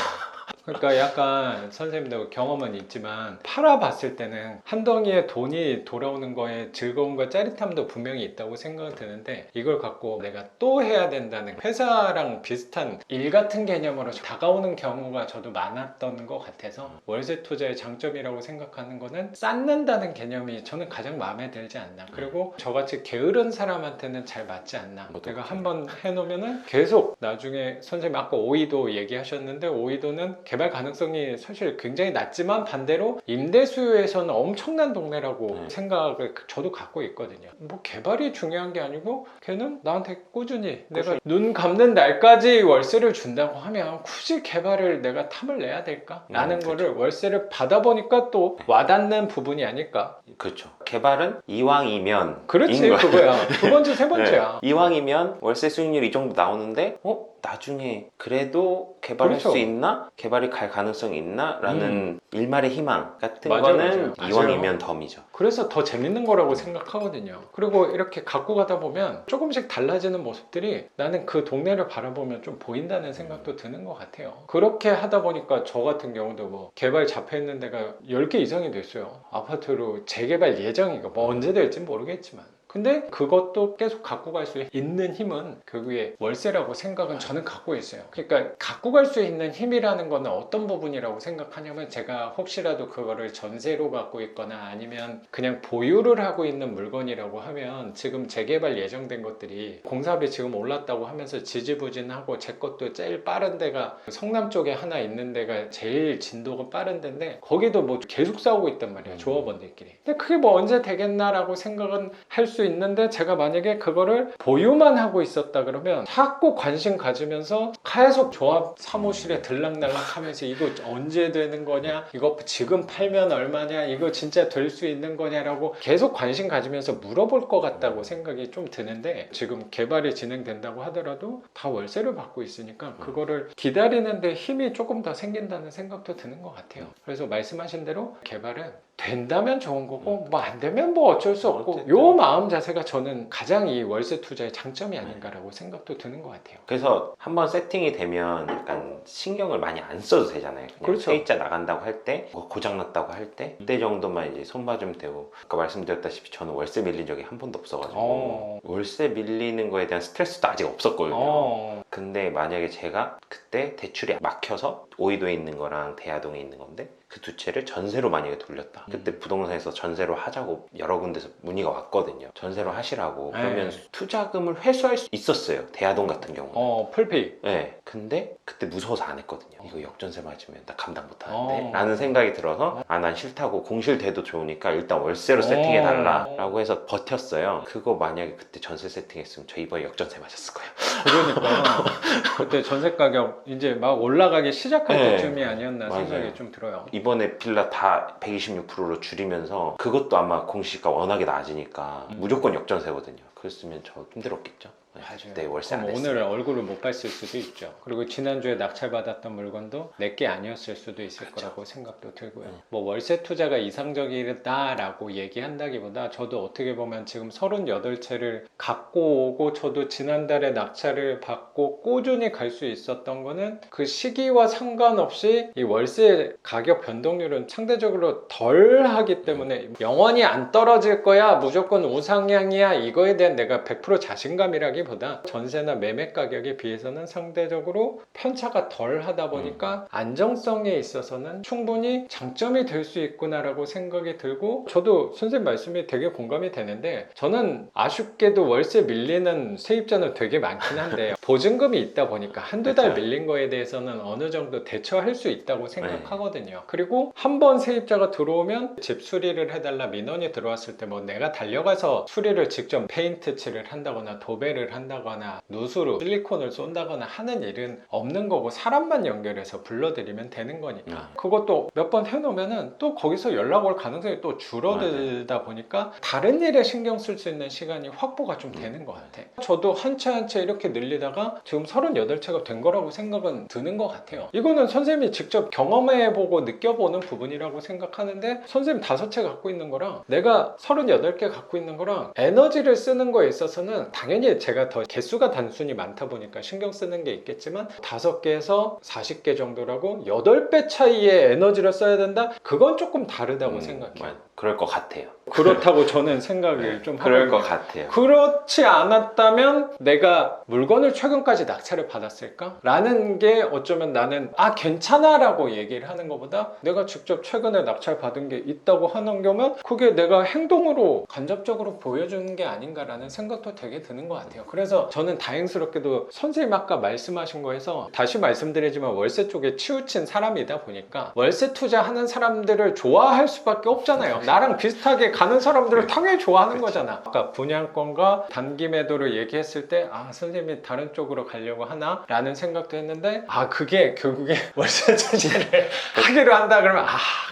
그러니까 약간 선생님도 경험은 있지만 팔아봤을 때는 한 덩이의 돈이 돌아오는 거에 즐거움과 짜릿함도 분명히 있다고 생각이 드는데 이걸 갖고 내가 또 해야 된다는 회사랑 비슷한 일 같은 개념으로 다가오는 경우가 저도 많았던 것 같아서 월세 투자의 장점이라고 생각하는 거는 쌓는다는 개념이 저는 가장 마음에 들지 않나. 그리고 저같이 게으른 사람한테는 잘 맞지 않나. 내가 한번 해놓으면은 계속 나중에 선생님 아까 오이도 얘기하셨는데 오이도는 개발 가능성이 사실 굉장히 낮지만 반대로 임대 수요에서는 엄청난 동네라고 생각을 저도 갖고 있거든요. 뭐 개발이 중요한 게 아니고 걔는 나한테 꾸준히 내가 눈 감는 날까지 월세를 준다고 하면 굳이 개발을 내가 탐을 내야 될까? 라는 거를 월세를 받아보니까 또 와닿는 부분이 아닐까? 그렇죠. 개발은 이왕이면 그렇지 그거야. 두 번째 세 번째야. 네. 이왕이면 월세 수익률 이 정도 나오는데 나중에 그래도 개발할 그렇죠. 수 있나? 개발이 갈 가능성이 있나? 라는 일말의 희망 같은 맞아요, 거는 맞아요. 이왕이면 덤이죠. 그래서 더 재밌는 거라고 생각하거든요. 그리고 이렇게 갖고 가다 보면 조금씩 달라지는 모습들이 나는 그 동네를 바라보면 좀 보인다는 생각도 드는 것 같아요. 그렇게 하다 보니까 저 같은 경우도 뭐 개발 잡혀있는 데가 10개 이상이 됐어요. 아파트로 재개발 예정이고 뭐 언제 될지 모르겠지만 근데 그것도 계속 갖고 갈 수 있는 힘은 결국에 월세라고 생각은 저는 갖고 있어요. 그러니까 갖고 갈 수 있는 힘이라는 거는 어떤 부분이라고 생각하냐면 제가 혹시라도 그거를 전세로 갖고 있거나 아니면 그냥 보유를 하고 있는 물건이라고 하면 지금 재개발 예정된 것들이 공사비 지금 올랐다고 하면서 지지부진하고 제 것도 제일 빠른 데가 성남 쪽에 하나 있는 데가 제일 진도가 빠른 데인데 거기도 뭐 계속 싸우고 있단 말이에요. 조합원들끼리. 근데 그게 뭐 언제 되겠나라고 생각은 할 수 있는데 제가 만약에 그거를 보유만 하고 있었다 그러면 자꾸 관심 가지면서 계속 조합 사무실에 들락날락 하면서 이거 언제 되는 거냐 이거 지금 팔면 얼마냐 이거 진짜 될 수 있는 거냐라고 계속 관심 가지면서 물어볼 것 같다고 생각이 좀 드는데 지금 개발이 진행된다고 하더라도 다 월세를 받고 있으니까 그거를 기다리는데 힘이 조금 더 생긴다는 생각도 드는 것 같아요. 그래서 말씀하신 대로 개발은 된다면 좋은 거고 뭐 안 되면 뭐 어쩔 수 없고 요 마음 자세가 저는 가장 이 월세 투자의 장점이 아닌가라고 생각도 드는 것 같아요. 그래서 한번 세팅이 되면 약간 신경을 많이 안 써도 되잖아요. 그냥 그렇죠. 세입자 나간다고 할 때, 고장났다고 할 때, 그때 정도만 이제 손봐주면 되고 아까 말씀드렸다시피 저는 월세 밀린 적이 한 번도 없어가지고 월세 밀리는 거에 대한 스트레스도 아직 없었거든요. 근데 만약에 제가 그때 대출이 막혀서 오이도에 있는 거랑 대하동에 있는 건데 그 두 채를 전세로 만약에 돌렸다. 그때 부동산에서 전세로 하자고 여러 군데서 문의가 왔거든요. 전세로 하시라고. 그러면 투자금을 회수할 수 있었어요. 대하동 같은 경우는. 풀페이. 네. 근데 그때 무서워서 안 했거든요. 이거 역전세 맞으면 나 감당 못 하는데 라는 생각이 들어서 난 싫다고 공실돼도 좋으니까 일단 월세로 세팅해 달라 라고 해서 버텼어요. 그거 만약에 그때 전세 세팅했으면 저 이번에 역전세 맞았을 거예요. 그러니까 그때 전세 가격 이제 막 올라가기 시작할 시작할 네. 때쯤이 아니었나 맞아요. 생각이 좀 들어요. 이번에 빌라 다 126%로 줄이면서 그것도 아마 공시가 워낙에 낮으니까 무조건 역전세거든요. 그랬으면 저 힘들었겠죠. 네, 그때 월세 안 그럼 냈어요. 오늘 얼굴을 못 봤을 수도 있죠. 그리고 지난주에 낙찰받았던 물건도 내게 아니었을 수도 있을 그렇죠. 거라고 생각도 들고요. 뭐 월세 투자가 이상적이다라고 얘기한다기보다 저도 어떻게 보면 지금 38채를 갖고 오고 저도 지난달에 낙찰을 받고 꾸준히 갈 수 있었던 거는 그 시기와 상관없이 이 월세 가격 변동률은 상대적으로 덜 하기 때문에 영원히 안 떨어질 거야, 무조건 우상향이야, 이거에 대한 내가 100% 자신감이라기보다 전세나 매매 가격에 비해서는 상대적으로 편차가 덜 하다 보니까 안정성에 있어서는 충분히 장점이 될 수 있구나라고 생각이 들고, 저도 선생님 말씀이 되게 공감이 되는데, 저는 아쉽게도 월세 밀리는 세입자는 되게 많긴 한데 보증금이 있다 보니까 한두 달 그쵸. 밀린 거에 대해서는 어느 정도 대처할 수 있다고 생각하거든요. 그리고 한 번 세입자가 들어오면 집 수리를 해달라 민원이 들어왔을 때 뭐 내가 달려가서 수리를 직접 페인트 칠을 한다거나 도배를 한다거나 누수로 실리콘을 쏜다거나 하는 일은 없는 거고, 사람만 연결해서 불러드리면 되는 거니까 그것도 몇 번 해놓으면은 또 거기서 연락 올 가능성이 또 줄어들다 보니까 다른 일에 신경 쓸 수 있는 시간이 확보가 좀 되는 것 같아. 저도 한 채 한 채 이렇게 늘리다가 지금 38채가 된 거라고 생각은 드는 것 같아요. 이거는 선생님이 직접 경험해보고 느껴보는 부분이라고 생각하는데, 선생님 5채 갖고 있는 거랑 내가 38개 갖고 있는 거랑 에너지를 쓰는 거에 있어서는 당연히 제가 더 개수가 단순히 많다 보니까 신경 쓰는 게 있겠지만 5개에서 40개 정도라고 8배 차이의 에너지를 써야 된다? 그건 조금 다르다고 생각해요. 그럴 것 같아요. 그렇다고 저는 생각을 좀 그럴 하거든요. 것 같아요. 그렇지 않았다면 내가 물건을 최근까지 낙찰을 받았을까? 라는 게 어쩌면 나는 괜찮아 라고 얘기를 하는 것보다 내가 직접 최근에 낙찰 받은 게 있다고 하는 거면 그게 내가 행동으로 간접적으로 보여주는 게 아닌가라는 생각도 되게 드는 것 같아요. 그래서 저는 다행스럽게도 선생님 아까 말씀하신 거에서 다시 말씀드리지만 월세 쪽에 치우친 사람이다 보니까 월세 투자하는 사람들을 좋아할 수밖에 없잖아요. 나랑 비슷하게 가는 사람들을 당연히 좋아하는 거잖아. 아까 분양권과 단기 매도를 얘기했을 때 선생님이 다른 쪽으로 가려고 하나? 라는 생각도 했는데 그게 결국에 월세 투자를 하기로 한다 그러면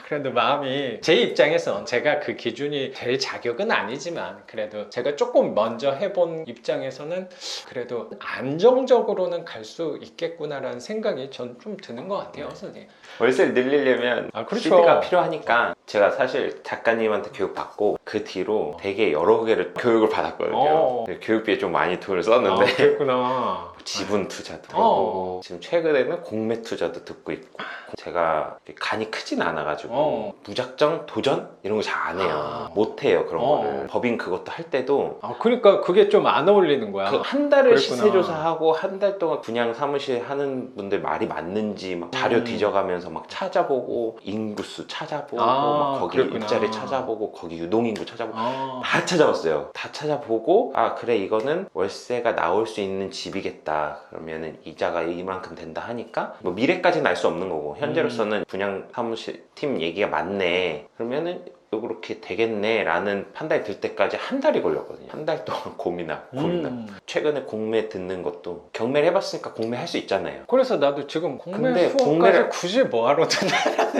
그래도 마음이, 제 입장에서 제가 그 기준이 될 자격은 아니지만 그래도 제가 조금 먼저 해본 입장에서는 그래도 안정적으로는 갈 수 있겠구나라는 생각이 전 좀 드는 것 같아요, 선생님. 월세를 늘리려면 그렇죠. CD가 필요하니까 제가 사실 작가님한테 교육받고 그 뒤로 되게 여러 개를 교육을 받았거든요. 교육비에 좀 많이 돈을 썼는데 그랬구나. 지분 투자도 해보고 지금 최근에는 공매 투자도 듣고 있고, 제가 간이 크진 않아가지고 무작정 도전? 이런 거 잘 안 해요. 못 해요, 그런 거를. 법인 그것도 할 때도 그러니까 그게 좀 안 어울리는 거야. 한 달을 그랬구나. 시세조사하고 한 달 동안 분양 사무실 하는 분들 말이 맞는지 막 자료 뒤져가면서 막 찾아보고 인구수 찾아보고 막 거기 그랬구나. 입자리 찾아보고 거기 유동인구 찾아보고 다 찾아봤어요. 다 찾아보고 그래 이거는 월세가 나올 수 있는 집이겠다. 그러면은 이자가 이만큼 된다 하니까 뭐 미래까지는 알 수 없는 거고 현재로서는 분양 사무실 팀 얘기가 맞네. 그러면은 그렇게 되겠네 라는 판단이 들 때까지 한 달이 걸렸거든요. 한 달 동안 고민하고 최근에 공매 듣는 것도 경매를 해봤으니까 공매 할 수 있잖아요. 그래서 나도 지금 공매 근데 수업까지 공매를 굳이 뭐하러 듣냐.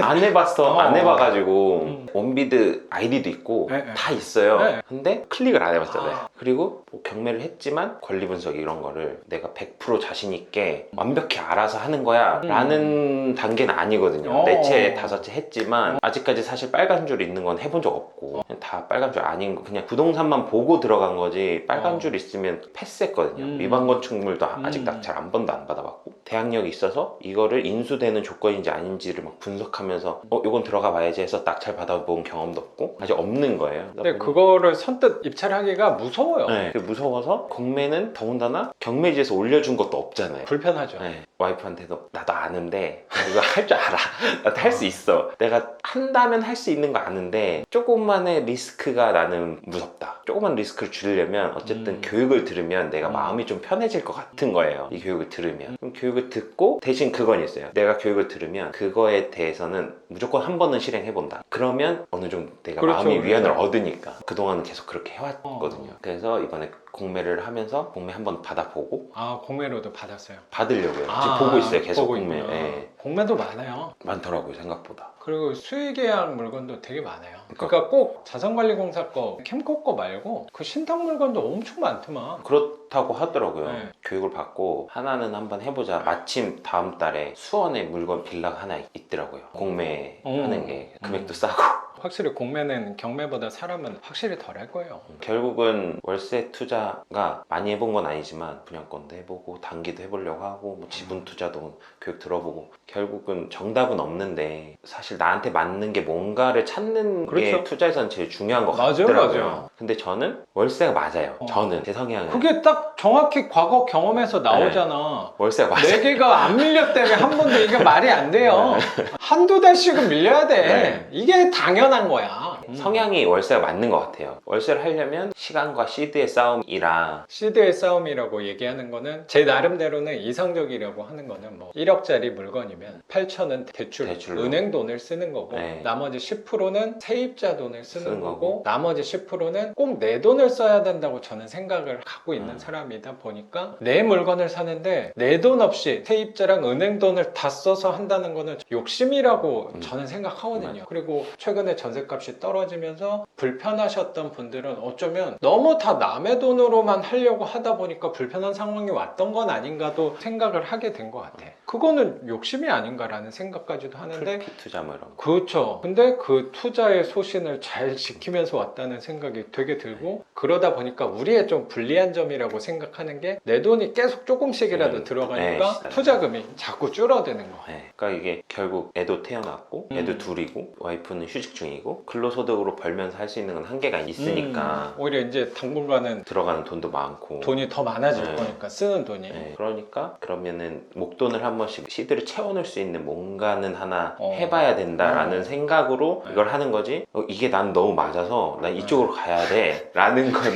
안 해봤어. 안 해봐가지고 원비드 아이디도 있고 네. 다 있어요. 네. 근데 클릭을 안 해봤잖아요. 그리고 뭐 경매를 했지만 권리 분석 이런 거를 내가 100% 자신 있게 완벽히 알아서 하는 거야 라는 단계는 아니거든요. 4채 5채 했지만 아직까지 사실 빨간 줄 있는 건 해본 적 없고 그냥 다 빨간 줄 아닌 거, 그냥 부동산만 보고 들어간 거지 빨간 줄 있으면 패스했거든요. 위반 건축물도 아직 낙찰 한 번도 안 받아봤고, 대항력이 있어서 이거를 인수되는 조건인지 아닌지를 막 분석하면서 이건 들어가 봐야지 해서 낙찰 받아본 경험도 없고 아직 없는 거예요. 근데 그거를 선뜻 입찰하기가 무서워요. 네, 무서워서 공매는 더군다나 경매지에서 올려준 것도 없잖아요. 불편하죠. 네, 와이프한테도 나도 아는데 이거 할 줄 알아. 나도 할 수 있어. 내가 한다면 할 수 있는 거 아는데 조금만의 리스크가 나는 무섭다. 조금만 리스크를 줄이려면 어쨌든 교육을 들으면 내가 마음이 좀 편해질 것 같은 거예요. 이 교육을 들으면. 그럼 교육을 듣고 대신 그건 있어요. 내가 교육을 들으면 그거에 대해서는 무조건 한 번은 실행해본다. 그러면 어느 정도 내가 마음의 위안을 얻으니까 그동안은 계속 그렇게 해왔거든요. 그래서 이번에 공매를 하면서 공매 한번 받아보고 공매로도 받았어요. 받으려고요. 지금 보고 있어요. 계속 보고 공매. 있구나. 네. 공매도 많아요. 많더라고요, 생각보다. 그리고 수의계약 물건도 되게 많아요. 그러니까 꼭 자산관리공사 거, 캠코 거 말고 그 신탁 물건도 엄청 많더만. 그렇다고 하더라고요. 네. 교육을 받고 하나는 한번 해보자. 마침 다음 달에 수원에 물건 빌라가 하나 있더라고요. 공매 하는 게 금액도 싸고. 확실히 공매는 경매보다 사람은 확실히 덜 할 거예요. 결국은 월세 투자가 많이 해본 건 아니지만 분양권도 해보고 단기도 해보려고 하고 뭐 지분 투자도 교육 들어보고 결국은 정답은 없는데 사실 나한테 맞는 게 뭔가를 찾는 게 그렇죠. 투자에서는 제일 중요한 것 맞아요, 같더라고요. 맞아요. 근데 저는 월세가 맞아요. 저는 제 성향은 그게 딱 정확히 과거 경험에서 나오잖아. 월세가 맞아요. 네 개가 안 밀렸다며 한 번도 이게 말이 안 돼요. 한두 달씩은 밀려야 돼. 네. 이게 당연한 거야. 성향이 월세가 맞는 것 같아요. 월세를 하려면 시간과 시드의 싸움이라 시드의 싸움이라고 얘기하는 거는 제 나름대로는 이상적이라고 하는 거는 뭐 1억짜리 물건이면 8천은 대출로. 은행 돈을 쓰는 거고 네. 나머지 10%는 세입자 돈을 쓰는 쓰는 거고 거고. 나머지 10%는 꼭 내 돈을 써야 된다고 저는 생각을 갖고 있는 사람이다 보니까 내 물건을 사는데 내 돈 없이 세입자랑 은행 돈을 다 써서 한다는 거는 욕심이라고 저는 생각하거든요. 그리고 최근에 전셋값이 떨어지면서 불편하셨던 분들은 어쩌면 너무 다 남의 돈으로만 하려고 하다 보니까 불편한 상황이 왔던 건 아닌가도 생각을 하게 된 것 같아. 그거는 욕심이 아닌가라는 생각까지도 하는데 풀핏 투자 뭐 이런 거. 그렇죠. 근데 그 투자의 소신을 잘 지키면서 왔다는 생각이 되게 들고 그러다 보니까 우리의 좀 불리한 점이라고 생각하는 게 내 돈이 계속 조금씩이라도 들어가니까 네, 투자금이 자꾸 줄어드는 거. 네. 그러니까 이게 결국 애도 태어났고 애도 둘이고 와이프는 휴직 중이고 근로소득으로 벌면서 할 수 있는 건 한계가 있으니까 오히려 이제 당분간은 들어가는 돈도 많고 돈이 더 많아질 네. 거니까 쓰는 돈이. 네, 그러니까 그러면은 목돈을 한 번씩 시드를 채워넣을 수 있는 뭔가는 하나 해봐야 된다라는 생각으로 이걸 하는 거지. 이게 난 너무 맞아서 난 이쪽으로 가야 돼 라는 거는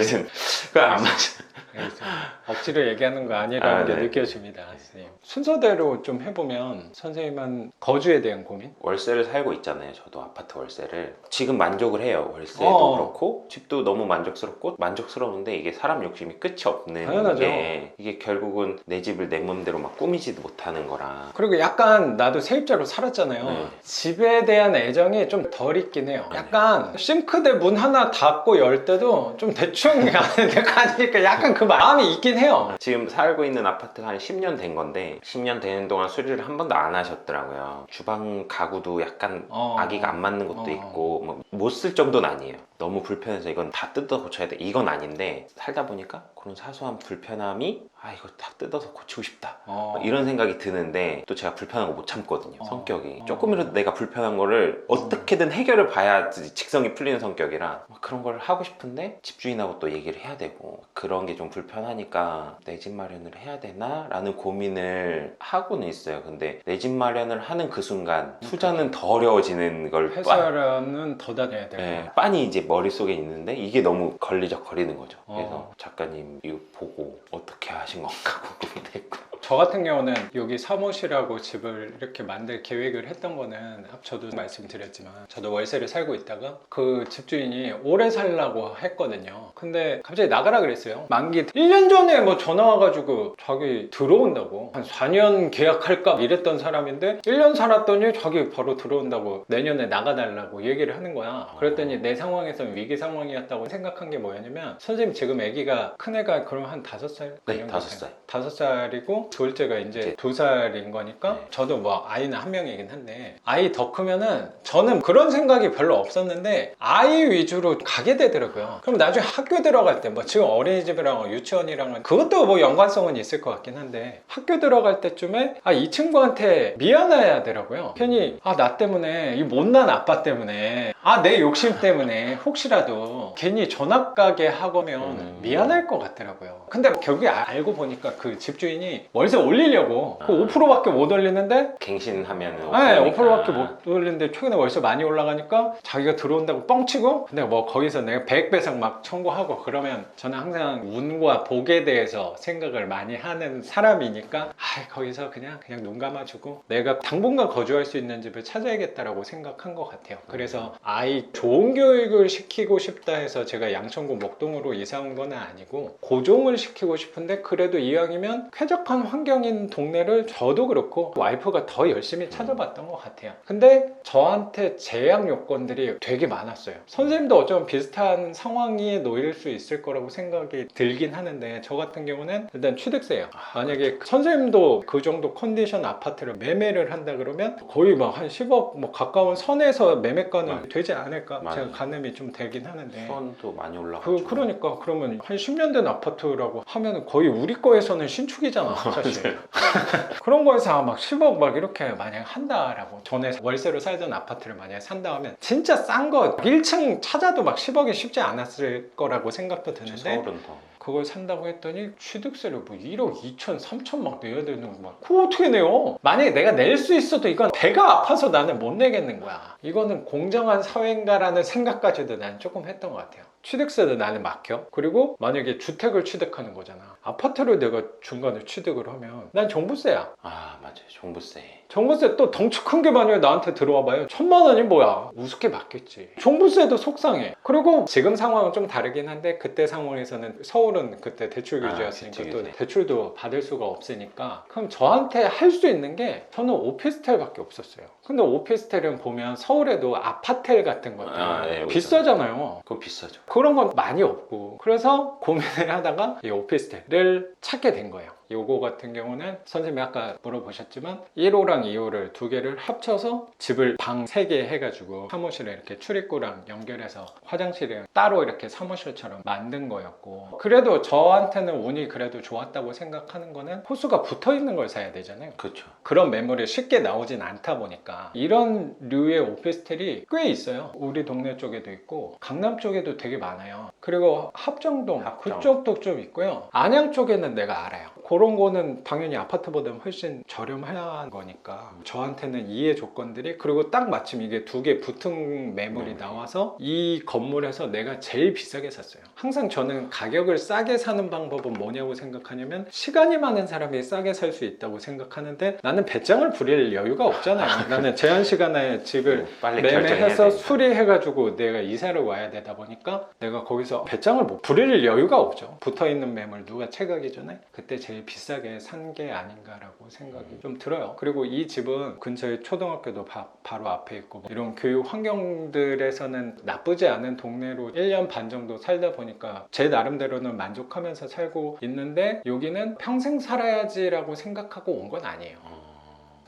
그안 맞아. 그래서 억지로 얘기하는 거 아니라는 게 네. 느껴집니다, 선생님. 순서대로 좀 해보면 선생님은 거주에 대한 고민? 월세를 살고 있잖아요. 저도 아파트 월세를 지금 만족을 해요. 월세도 그렇고 집도 너무 만족스럽고 만족스러운데 이게 사람 욕심이 끝이 없는 당연하죠. 게 이게 결국은 내 집을 내 맘대로 막 꾸미지도 못하는 거라. 그리고 약간 나도 세입자로 살았잖아요. 네. 집에 대한 애정이 좀 덜 있긴 해요. 약간 싱크대 문 하나 닫고 열 때도 좀 대충 하는 데가 아니니까 약간 그 마음이 있긴 해요. 지금 살고 있는 아파트가 한 10년 된 건데 10년 되는 동안 수리를 한 번도 안 하셨더라고요. 주방 가구도 약간 아기가 안 맞는 것도 있고 못 쓸 정도는 아니에요. 너무 불편해서 이건 다 뜯어 고쳐야 돼 이건 아닌데 살다 보니까 그런 사소한 불편함이 이거 다 뜯어서 고치고 싶다 이런 생각이 드는데 또 제가 불편한 거 못 참거든요. 성격이 조금이라도 내가 불편한 거를 어떻게든 해결을 봐야지 직성이 풀리는 성격이라 그런 걸 하고 싶은데 집주인하고 또 얘기를 해야 되고 그런 게 좀 불편하니까 내 집 마련을 해야 되나 라는 고민을 하고는 있어요. 근데 내 집 마련을 하는 그 순간 투자는 더 어려워지는 걸 회사는 더 다녀야 되고 빤히 이제 머릿속에 있는데 이게 너무 걸리적거리는 거죠. 그래서 작가님 이거 보고 어떻게 하신 건가 궁금했고 저 같은 경우는 여기 사무실하고 집을 이렇게 만들 계획을 했던 거는 저도 말씀드렸지만 저도 월세를 살고 있다가 그 집주인이 오래 살라고 했거든요. 근데 갑자기 나가라 그랬어요. 만기 1년 전에 뭐 전화 와가지고 자기 들어온다고 한 4년 계약할까 이랬던 사람인데 1년 살았더니 자기 바로 들어온다고 내년에 나가달라고 얘기를 하는 거야. 그랬더니 내 상황에서는 위기 상황이었다고 생각한 게 뭐였냐면 선생님 지금 아기가 큰애가 그럼 한 5살? 네, 5살. 5살이고 둘째가 이제 2살인 거니까 저도 뭐 아이는 한 명이긴 한데 아이 더 크면은 저는 그런 생각이 별로 없었는데 아이 위주로 가게 되더라고요. 그럼 나중에 학교 들어갈 때 뭐 지금 어린이집이랑 유치원이랑은 그것도 뭐 연관성은 있을 것 같긴 한데 학교 들어갈 때쯤에 이 친구한테 미안해야 되더라고요. 괜히 나 때문에 이 못난 아빠 때문에 내 욕심 때문에 혹시라도 괜히 전학 가게 하고면 미안할 것 같더라고요. 근데 결국에 알고 보니까 그 집주인이 월세 올리려고 그 5%밖에 못 올리는데 갱신하면은 5%밖에 못 올리는데 최근에 월세 많이 올라가니까 자기가 들어온다고 뻥치고 근데 뭐 거기서 내가 100배상 막 청구하고 그러면 저는 항상 운과 복에 대해서 생각을 많이 하는 사람이니까 거기서 그냥 눈 감아주고 내가 당분간 거주할 수 있는 집을 찾아야겠다라고 생각한 것 같아요. 그래서 아이 좋은 교육을 시키고 싶다 해서 제가 양천구 목동으로 이사 온 건 아니고 고종을 시키고 싶은데 그래 그래도 이왕이면 쾌적한 환경인 동네를 저도 그렇고 와이프가 더 열심히 찾아봤던 것 같아요. 근데 저한테 제약 요건들이 되게 많았어요. 선생님도 어쩌면 비슷한 상황에 놓일 수 있을 거라고 생각이 들긴 하는데, 저 같은 경우는 일단 취득세예요. 만약에 선생님도 그 정도 컨디션 아파트를 매매를 한다 그러면 거의 막 한 10억 뭐 가까운 선에서 매매가는 되지 않을까, 맞아요. 제가 가늠이 좀 되긴 하는데. 수원도 많이 올라가죠. 그러니까 그러면 한 10년 된 아파트라고 하면 거의 우리 거에서는 신축이잖아 사실. 그런 거에서 막 10억 막 이렇게 만약 한다라고, 전에 월세로 살던 아파트를 만약에 산다 하면 진짜 싼 거 1층 찾아도 막 10억이 쉽지 않았을 거라고 생각도 드는데, 서울은 더. 그걸 산다고 했더니 취득세를 뭐 1억 2천 3천 막 내야 되는 거 막, 그거 어떻게 내요? 만약에 내가 낼 수 있어도 이건 배가 아파서 나는 못 내겠는 거야. 이거는 공정한 사회인가라는 생각까지도 나는 조금 했던 것 같아요. 취득세도 나는 막혀. 그리고 만약에 주택을 취득하는 거잖아. 아파트를 내가 중간에 취득을 하면 난 종부세야. 아 맞아요. 종부세. 종부세 또 덩치 큰 게 만약에 나한테 들어와 봐요. 1,000만 원이 뭐야. 우습게 받겠지. 종부세도 속상해. 그리고 지금 상황은 좀 다르긴 한데, 그때 상황에서는 서울은 그때 대출 규제였으니까 그치, 또 그치. 대출도 받을 수가 없으니까, 그럼 저한테 할 수 있는 게 저는 오피스텔밖에 없었어요. 근데 오피스텔은 보면 서울에도 아파텔 같은 것들 네, 비싸잖아요. 그거 비싸죠. 그런 건 많이 없고, 그래서 고민을 하다가 이 오피스텔을 찾게 된 거예요. 요거 같은 경우는 선생님이 아까 물어보셨지만 1호랑 2호를 두 개를 합쳐서 집을 방 3개 해가지고 사무실에 이렇게 출입구랑 연결해서 화장실에 따로 이렇게 사무실처럼 만든 거였고, 그래도 저한테는 운이 그래도 좋았다고 생각하는 거는 호수가 붙어있는 걸 사야 되잖아요. 그렇죠. 그런 매물이 쉽게 나오진 않다 보니까 이런 류의 오피스텔이 꽤 있어요. 우리 동네 쪽에도 있고 강남 쪽에도 되게 많아요. 그리고 합정동 합정. 그쪽도 좀 있고요. 안양 쪽에는 내가 알아요. 그런 거는 당연히 아파트보다 훨씬 저렴한 거니까 저한테는 이해 조건들이, 그리고 딱 마침 이게 두 개 붙은 매물이 나와서 이 건물에서 내가 제일 비싸게 샀어요. 항상 저는 가격을 싸게 사는 방법은 뭐냐고 생각하냐면, 시간이 많은 사람이 싸게 살 수 있다고 생각하는데 나는 배짱을 부릴 여유가 없잖아요. 나는 제한 시간에 집을 빨리 결정해야 매매해서 되니까. 수리해가지고 내가 이사를 와야 되다 보니까 내가 거기서 배짱을 못 부릴 여유가 없죠. 붙어있는 매물 누가 채가기 전에 그때 제일 비싸게 산 게 아닌가라고 생각이 좀 들어요. 그리고 이 집은 근처에 초등학교도 바로 앞에 있고 뭐 이런 교육 환경들에서는 나쁘지 않은 동네로 1년 반 정도 살다 보니까 제 나름대로는 만족하면서 살고 있는데, 여기는 평생 살아야지라고 생각하고 온 건 아니에요.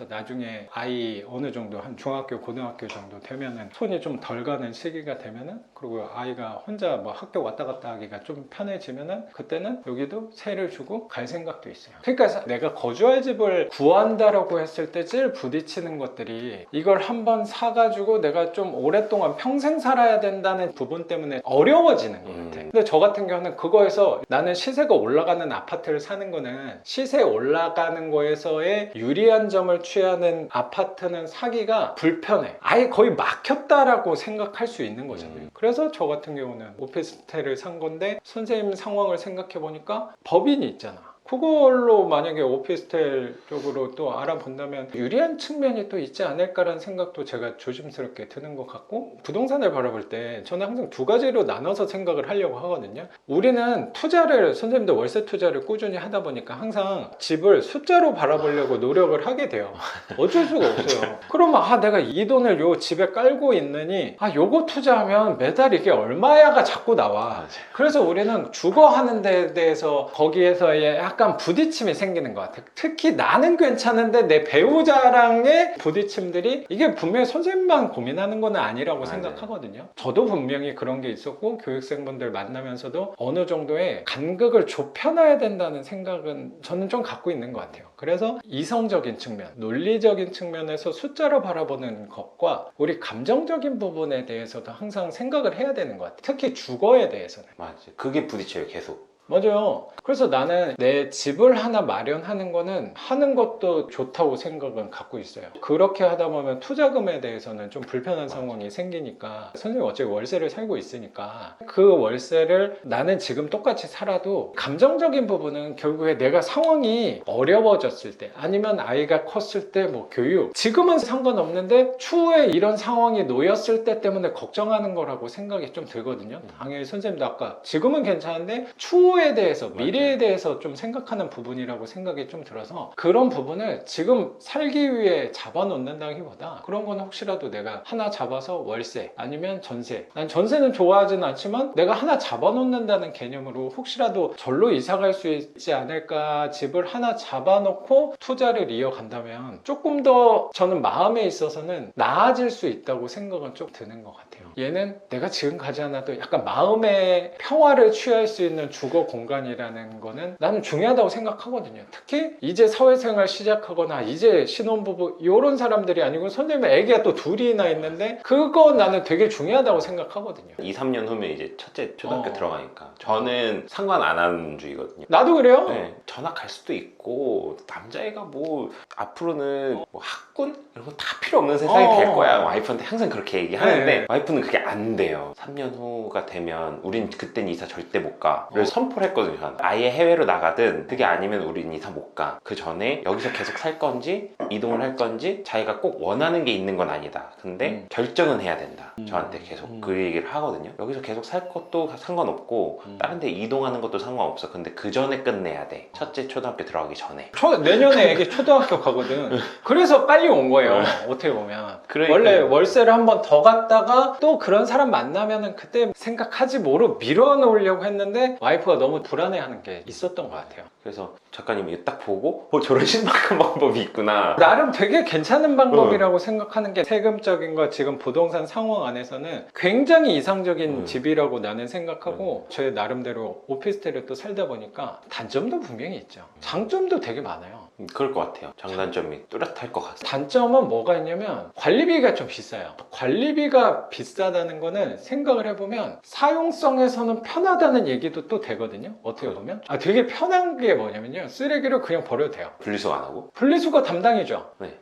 나중에 아이 어느 정도 한 중학교 고등학교 정도 되면은 손이 좀 덜 가는 시기가 되면은, 그리고 아이가 혼자 뭐 학교 왔다 갔다 하기가 좀 편해지면은 그때는 여기도 세를 주고 갈 생각도 있어요. 그러니까 내가 거주할 집을 구한다라고 했을 때 제일 부딪히는 것들이, 이걸 한번 사가지고 내가 좀 오랫동안 평생 살아야 된다는 부분 때문에 어려워지는 것 같아. 근데 저 같은 경우는 그거에서 나는 시세가 올라가는 아파트를 사는 거는 시세 올라가는 거에서의 유리한 점을 취하는 아파트는 사기가 불편해. 아예 거의 막혔다라고 생각할 수 있는 거잖아요. 그래서 저 같은 경우는 오피스텔을 산 건데, 선생님 상황을 생각해 보니까 법인이 있잖아. 그걸로 만약에 오피스텔 쪽으로 또 알아본다면 유리한 측면이 또 있지 않을까라는 생각도 제가 조심스럽게 드는 것 같고, 부동산을 바라볼 때 저는 항상 두 가지로 나눠서 생각을 하려고 하거든요. 우리는 투자를, 선생님도 월세 투자를 꾸준히 하다 보니까 항상 집을 숫자로 바라보려고 노력을 하게 돼요. 어쩔 수가 없어요. 그러면 내가 이 돈을 요 집에 깔고 있느니 요거 투자하면 매달 이게 얼마야가 자꾸 나와. 그래서 우리는 주거 하는 데 대해서 거기에서의 약간 부딪힘이 생기는 것 같아요. 특히 나는 괜찮은데 내 배우자랑의 부딪힘들이, 이게 분명히 선생님만 고민하는 건 아니라고 생각하거든요. 저도 분명히 그런 게 있었고, 교육생분들 만나면서도 어느 정도의 간극을 좁혀놔야 된다는 생각은 저는 좀 갖고 있는 것 같아요. 그래서 이성적인 측면, 논리적인 측면에서 숫자로 바라보는 것과 우리 감정적인 부분에 대해서도 항상 생각을 해야 되는 것 같아요. 특히 주거에 대해서는. 맞지. 그게 부딪혀요, 계속. 맞아요. 그래서 나는 내 집을 하나 마련하는 거는 하는 것도 좋다고 생각은 갖고 있어요. 그렇게 하다 보면 투자금에 대해서는 좀 불편한 상황이 생기니까, 선생님 어차피 월세를 살고 있으니까 그 월세를 나는 지금 똑같이 살아도 감정적인 부분은 결국에 내가 상황이 어려워졌을 때, 아니면 아이가 컸을 때, 뭐 교육, 지금은 상관없는데 추후에 이런 상황이 놓였을 때 때문에 걱정하는 거라고 생각이 좀 들거든요. 당연히 선생님도 아까 지금은 괜찮은데 추후에 추후에 대해서 맞아요. 미래에 대해서 좀 생각하는 부분이라고 생각이 좀 들어서 그런 부분을 지금 살기 위해 잡아놓는다기보다 그런 건 혹시라도 내가 하나 잡아서 월세 아니면 전세, 난 전세는 좋아하진 않지만 내가 하나 잡아놓는다는 개념으로 혹시라도 절로 이사 갈 수 있지 않을까, 집을 하나 잡아놓고 투자를 이어간다면 조금 더 저는 마음에 있어서는 나아질 수 있다고 생각은 좀 드는 것 같아요. 얘는 내가 지금 가지 않아도 약간 마음의 평화를 취할 수 있는 주거 공간이라는 거는 나는 중요하다고 생각하거든요. 특히 이제 사회생활 시작하거나 이제 신혼부부 이런 사람들이 아니고 선생님 애기가 또 둘이나 있는데 그거 나는 되게 중요하다고 생각하거든요. 2, 3년 후면 이제 첫째 초등학교 들어가니까 저는 상관 안 하는 주의거든요. 나도 그래요. 네, 전학 갈 수도 있고 남자애가 뭐 앞으로는 뭐 학군 이런 거 다 필요 없는 세상이 될 거야. 와이프한테 항상 그렇게 얘기하는데 네. 와이프는 그게 안 돼요. 3년 후가 되면 우린 그땐 이사 절대 못 가를 선포를 했거든요. 저는. 아예 해외로 나가든 그게 아니면 우린 이사 못 가. 그 전에 여기서 계속 살 건지 이동을 할 건지 자기가 꼭 원하는 게 있는 건 아니다. 근데 결정은 해야 된다. 저한테 계속 그 얘기를 하거든요. 여기서 계속 살 것도 상관없고 다른 데 이동하는 것도 상관없어. 근데 그 전에 끝내야 돼. 첫째 초등학교 들어가기 전에. 내년에 애기 초등학교 가거든. 그래서 빨리 온 거예요. 어떻게 보면. 원래 월세를 한 번 더 갔다가 또 그런 사람 만나면은 그때 생각하지 모르고 밀어놓으려고 했는데 와이프가 너무 불안해하는 게 있었던 것 같아요. 그래서 작가님이 이거 딱 보고 저런 신박한 방법이 있구나. 나름 되게 괜찮은 방법이라고 생각하는 게 세금적인 거 지금 부동산 상황 안에서는 굉장히 이상적인 집이라고 나는 생각하고 제 나름대로 오피스텔에 또 살다 보니까 단점도 분명히 있죠. 장점도 되게 많아요. 그럴 것 같아요. 장단점이 뚜렷할 것 같아요. 단점은 뭐가 있냐면 관리비가 좀 비싸요. 관리비가 비싸다는 거는 생각을 해보면 사용성에서는 편하다는 얘기도 또 되거든요. 어떻게 보면 되게 편한 게 뭐냐면요, 쓰레기를 그냥 버려도 돼요. 분리수거 안 하고? 분리수거 담당이죠. 네.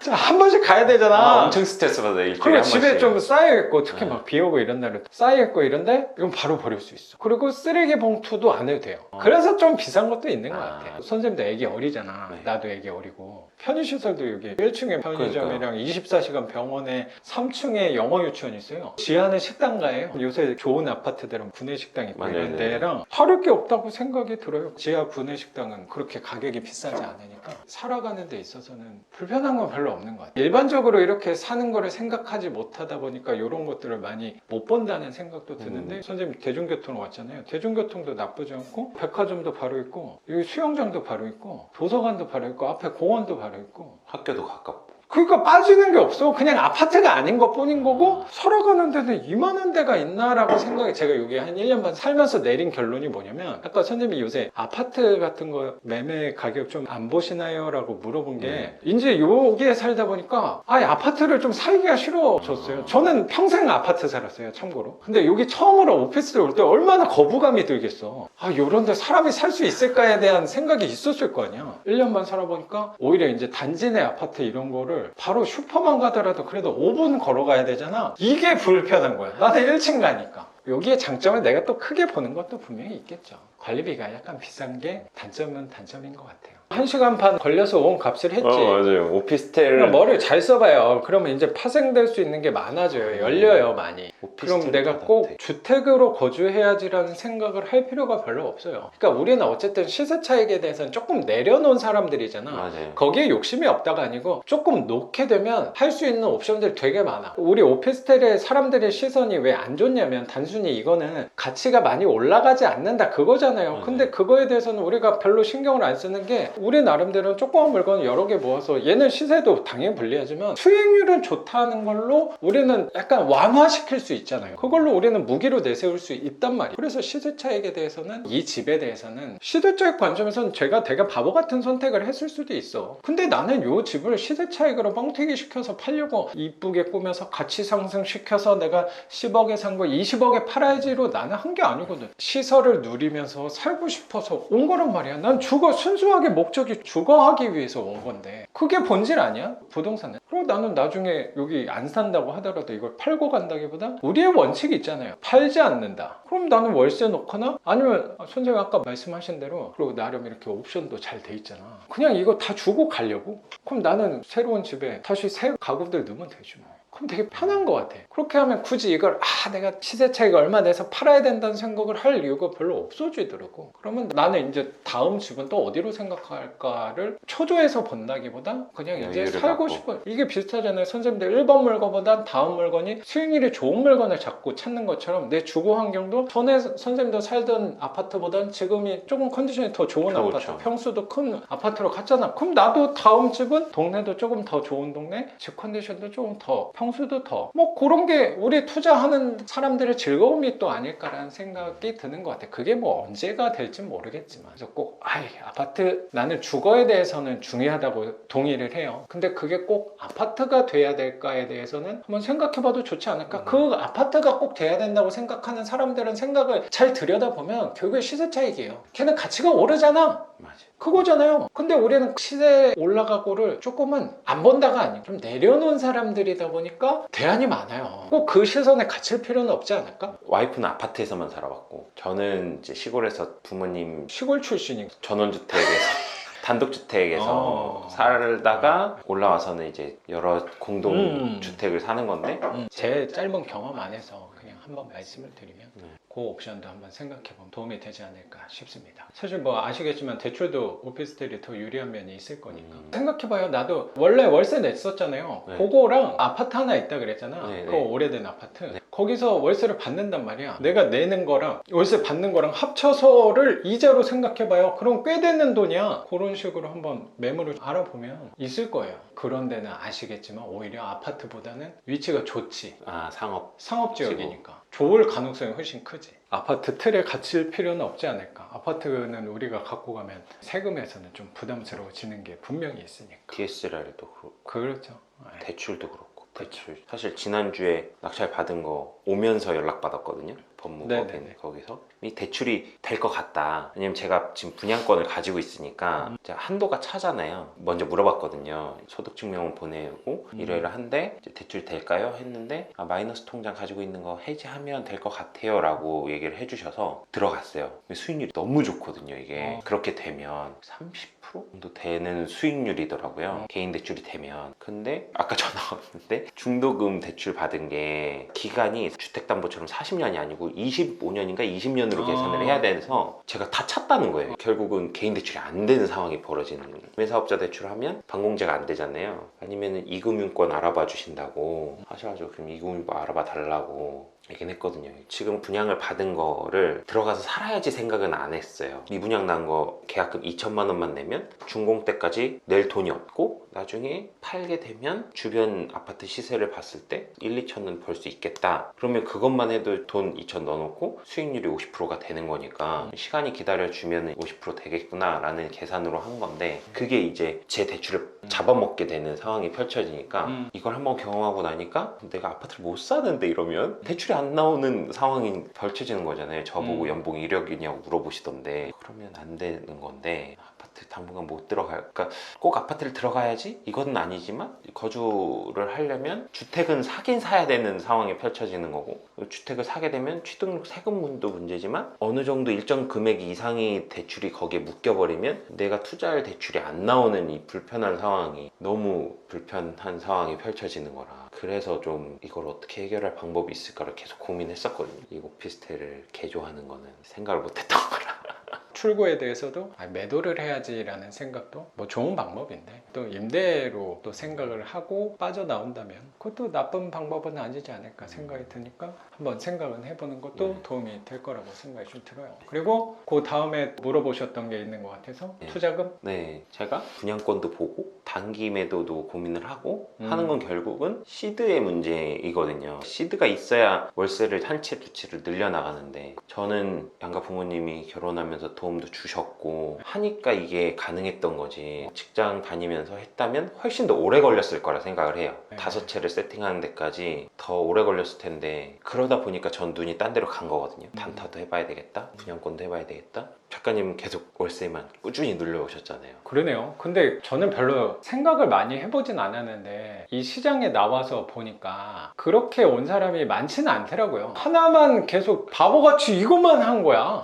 자, 한 번씩 가야 되잖아. 엄청 스트레스 받아요. 일주일에 그리고 한 집에 번씩. 좀 쌓여있고 특히 네. 막 비 오고 이런 날은 쌓여있고 이런데 이건 바로 버릴 수 있어. 그리고 쓰레기 봉투도 안 해도 돼요. 그래서 좀 비싼 것도 있는 것 같아요. 선생님도 애기 어리잖아. 네. 나도 애기 어리고 편의시설도 여기 1층에 편의점이랑 24시간 병원에 3층에 영어 유치원이 있어요. 지하는 식당가예요. 요새 좋은 아파트들은 구내식당 있고 맞아요. 이런 데랑 다를 게 없다고 생각이 들어요. 지하 구내식당은 그렇게 가격이 비싸지 않으니까 살아가는 데 있어서는 불편한 건 별로 없는 것 같아요. 일반적으로 이렇게 사는 거를 생각하지 못하다 보니까 이런 것들을 많이 못 본다는 생각도 드는데 선생님 대중교통으로 왔잖아요. 대중교통도 나쁘지 않고 백화점도 바로 있고 여기 수영장도 바로 있고 도서관도 바로 있고 앞에 공원도 바로 있고 학교도 가깝고. 그러니까 빠지는 게 없어. 그냥 아파트가 아닌 것 뿐인 거고 살아가는 데는 이만한 데가 있나라고 생각이, 제가 여기 한 1년 반 살면서 내린 결론이 뭐냐면 아까 선생님이 요새 아파트 같은 거 매매 가격 좀 안 보시나요? 라고 물어본 게 이제 여기에 살다 보니까 아파트를 좀 살기가 싫어졌어요. 저는 평생 아파트 살았어요, 참고로. 근데 여기 처음으로 오피스를 올 때 얼마나 거부감이 들겠어. 요런 데 사람이 살 수 있을까에 대한 생각이 있었을 거 아니야. 1년 반 살아보니까 오히려 이제 단지 내 아파트 이런 거를 바로 슈퍼만 가더라도 그래도 5분 걸어가야 되잖아. 이게 불편한 거야. 나는 1층 가니까. 여기에 장점을 내가 또 크게 보는 것도 분명히 있겠죠. 관리비가 약간 비싼 게 단점은 단점인 것 같아요. 1시간 반 걸려서 온 값을 했지. 맞아요. 오피스텔. 그러니까 머리를 잘 써봐요. 그러면 이제 파생될 수 있는 게 많아져요. 열려요, 많이. 그럼 내가 꼭 주택으로 거주해야지라는 생각을 할 필요가 별로 없어요. 그러니까 우리는 어쨌든 시세 차익에 대해서는 조금 내려놓은 사람들이잖아. 맞아요. 거기에 욕심이 없다가 아니고 조금 놓게 되면 할 수 있는 옵션들이 되게 많아. 우리 오피스텔에 사람들의 시선이 왜 안 좋냐면 단순히 이거는 가치가 많이 올라가지 않는다 그거잖아요. 근데 그거에 대해서는 우리가 별로 신경을 안 쓰는 게 우리 나름대로는 조그만 물건 여러 개 모아서 얘는 시세도 당연히 불리하지만 수익률은 좋다는 걸로 우리는 약간 완화시킬 수 있잖아요. 그걸로 우리는 무기로 내세울 수 있단 말이에요. 그래서 시세 차익에 대해서는 이 집에 대해서는 시세 차익 관점에서는 제가 되게 바보 같은 선택을 했을 수도 있어. 근데 나는 이 집을 시세 차익으로 뻥튀기 시켜서 팔려고 이쁘게 꾸며서 가치 상승시켜서 내가 10억에 산 거 20억에 팔아야지로 나는 한 게 아니거든. 시설을 누리면서 살고 싶어서 온 거란 말이야. 난 순수하게 목적이 주거하기 위해서 온 건데 그게 본질 아니야? 부동산은. 그리고 나는 나중에 여기 안 산다고 하더라도 이걸 팔고 간다기보다 우리의 원칙이 있잖아요. 팔지 않는다. 그럼 나는 월세 넣거나 아니면 선생님 아까 말씀하신 대로 그리고 나름 이렇게 옵션도 잘 돼 있잖아. 그냥 이거 다 주고 가려고? 그럼 나는 새로운 집에 다시 새 가구들 넣으면 되지 뭐. 그럼 되게 편한 것 같아. 그렇게 하면 굳이 이걸 내가 시세 차익 얼마 내서 팔아야 된다는 생각을 할 이유가 별로 없어지더라고. 그러면 나는 이제 다음 집은 또 어디로 생각할까를 초조해서 본다기보다 그냥 이제 여유를 살고 갖고. 싶어. 이게 비슷하잖아요. 선생님들 1번 물건보단 다음 물건이 수익률이 좋은 물건을 자꾸 찾는 것처럼 내 주거 환경도 전에 선생님도 살던 아파트보단 지금이 조금 컨디션이 더 좋은 그렇죠. 아파트, 평수도 큰 아파트로 갔잖아. 그럼 나도 다음 집은 동네도 조금 더 좋은 동네, 집 컨디션도 조금 더, 평수도 더. 뭐 그런 게 우리 투자하는 사람들의 즐거움이 또 아닐까라는 생각이 드는 것 같아. 그게 뭐 언제가 될지 모르겠지만. 그래서 꼭 아파트 나는 주거에 대해서는 중요하다고 동의를 해요. 근데 그게 꼭 아파트가 돼야 될까에 대해서는 한번 생각해봐도 좋지 않을까? 그 아파트가 꼭 돼야 된다고 생각하는 사람들은 생각을 잘 들여다보면 결국에 시세 차익이에요. 걔는 가치가 오르잖아. 맞아. 그거잖아요. 근데 우리는 시세 올라가고를 조금은 안 본다가 아니고 좀 내려놓은 사람들이다 보니까 대안이 많아요. 꼭 그 시선에 갇힐 필요는 없지 않을까? 와이프는 아파트에서만 살아봤고 저는 이제 시골에서 부모님 시골 출신이니까. 전원주택에서 단독주택에서 살다가 올라와서는 이제 여러 공동주택을 사는 건데 제 짧은 경험 안에서 그냥 한번 말씀을 드리면 그 옵션도 한번 생각해보면 도움이 되지 않을까 싶습니다. 사실 뭐 아시겠지만 대출도 오피스텔이 더 유리한 면이 있을 거니까 생각해봐요. 나도 원래 월세 냈었잖아요. 네. 그거랑 아파트 하나 있다 그랬잖아. 네, 그거 네. 오래된 아파트. 네. 거기서 월세를 받는단 말이야. 내가 내는 거랑 월세 받는 거랑 합쳐서를 이자로 생각해봐요. 그럼 꽤 되는 돈이야. 그런 식으로 한번 매물을 알아보면 있을 거예요. 그런 데는 아시겠지만 오히려 아파트보다는 위치가 좋지. 상업지역이니까 좋을 가능성이 훨씬 크지. 아파트 틀에 갇힐 필요는 없지 않을까. 아파트는 우리가 갖고 가면 세금에서는 좀 부담스러워지는 게 분명히 있으니까. DSR도 그렇고 그렇죠. 대출도 그렇고 대출 사실 지난주에 낙찰 받은 거 오면서 연락받았거든요. 법무법인 네네네. 거기서 이 대출이 될 것 같다. 왜냐면 제가 지금 분양권을 가지고 있으니까 이제 한도가 차잖아요. 먼저 물어봤거든요. 소득증명을 보내고 이러이러한데 이제 대출 될까요? 했는데 마이너스 통장 가지고 있는 거 해지하면 될 것 같아요 라고 얘기를 해주셔서 들어갔어요. 근데 수익률이 너무 좋거든요. 이게 그렇게 되면 30% 정도 되는 수익률이더라고요. 개인 대출이 되면. 근데 아까 전화가 왔는데 중도금 대출 받은 게 기간이 주택담보처럼 40년이 아니고 25년인가 20년으로 계산을 해야 돼서 제가 다 찼다는 거예요. 결국은 개인 대출이 안 되는 상황이 벌어지는 거예요. 매사업자 대출하면 반공제가 안 되잖아요. 아니면 이금융권 알아봐 주신다고 하셔가지고 그럼 이금융권 알아봐 달라고 얘기는 했거든요. 지금 분양을 받은 거를 들어가서 살아야지 생각은 안 했어요. 미분양 난 거 계약금 2천만 원만 내면 준공 때까지 낼 돈이 없고 나중에 팔게 되면 주변 아파트 시세를 봤을 때 1, 2천은 벌 수 있겠다. 그러면 그것만 해도 돈 2천 넣어놓고 수익률이 50%가 되는 거니까 시간이 기다려주면 50% 되겠구나 라는 계산으로 한 건데 그게 이제 제 대출을 잡아먹게 되는 상황이 펼쳐지니까 이걸 한번 경험하고 나니까 내가 아파트를 못 사는데 이러면 대출이 안 나오는 상황이 펼쳐지는 거잖아요. 저보고 연봉 1억이냐고 물어보시던데 그러면 안 되는 건데 아파트 당분간 못 들어갈, 그러니까 꼭 아파트를 들어가야지 이건 아니지만 거주를 하려면 주택은 사긴 사야 되는 상황이 펼쳐지는 거고 주택을 사게 되면 취득 세금도 문제지만 어느 정도 일정 금액 이상의 대출이 거기에 묶여버리면 내가 투자할 대출이 안 나오는 이 불편한 상황이 너무 불편한 상황이 펼쳐지는 거라. 그래서 좀 이걸 어떻게 해결할 방법이 있을까를 계속 고민했었거든요. 이 오피스텔을 개조하는 거는 생각을 못했던 거라. 출구에 대해서도 매도를 해야지라는 생각도 뭐 좋은 방법인데 또 임대로 또 생각을 하고 빠져나온다면 그것도 나쁜 방법은 아니지 않을까 생각이 드니까 한번 생각은 해보는 것도 도움이 될 거라고 생각이 좀 들어요. 그리고 그 다음에 물어보셨던 게 있는 것 같아서 투자금? 네, 제가 분양권도 보고 단기 매도도 고민을 하고 하는 건 결국은 시드의 문제이거든요. 시드가 있어야 월세를 한 채 두 채를 늘려나가는데 저는 양가 부모님이 결혼하면서 도움도 주셨고 하니까 이게 가능했던 거지. 직장 다니면서 했다면 훨씬 더 오래 걸렸을 거라 생각을 해요. 5채를 세팅하는 데까지 더 오래 걸렸을 텐데 그러다 보니까 전 눈이 딴 데로 간 거거든요. 단타도 해봐야 되겠다, 분양권도 해봐야 되겠다, 작가님 계속 월세만 꾸준히 눌러오셨잖아요. 그러네요. 근데 저는 별로 생각을 많이 해보진 않았는데 이 시장에 나와서 보니까 그렇게 온 사람이 많지는 않더라고요. 하나만 계속 바보같이 이것만 한 거야.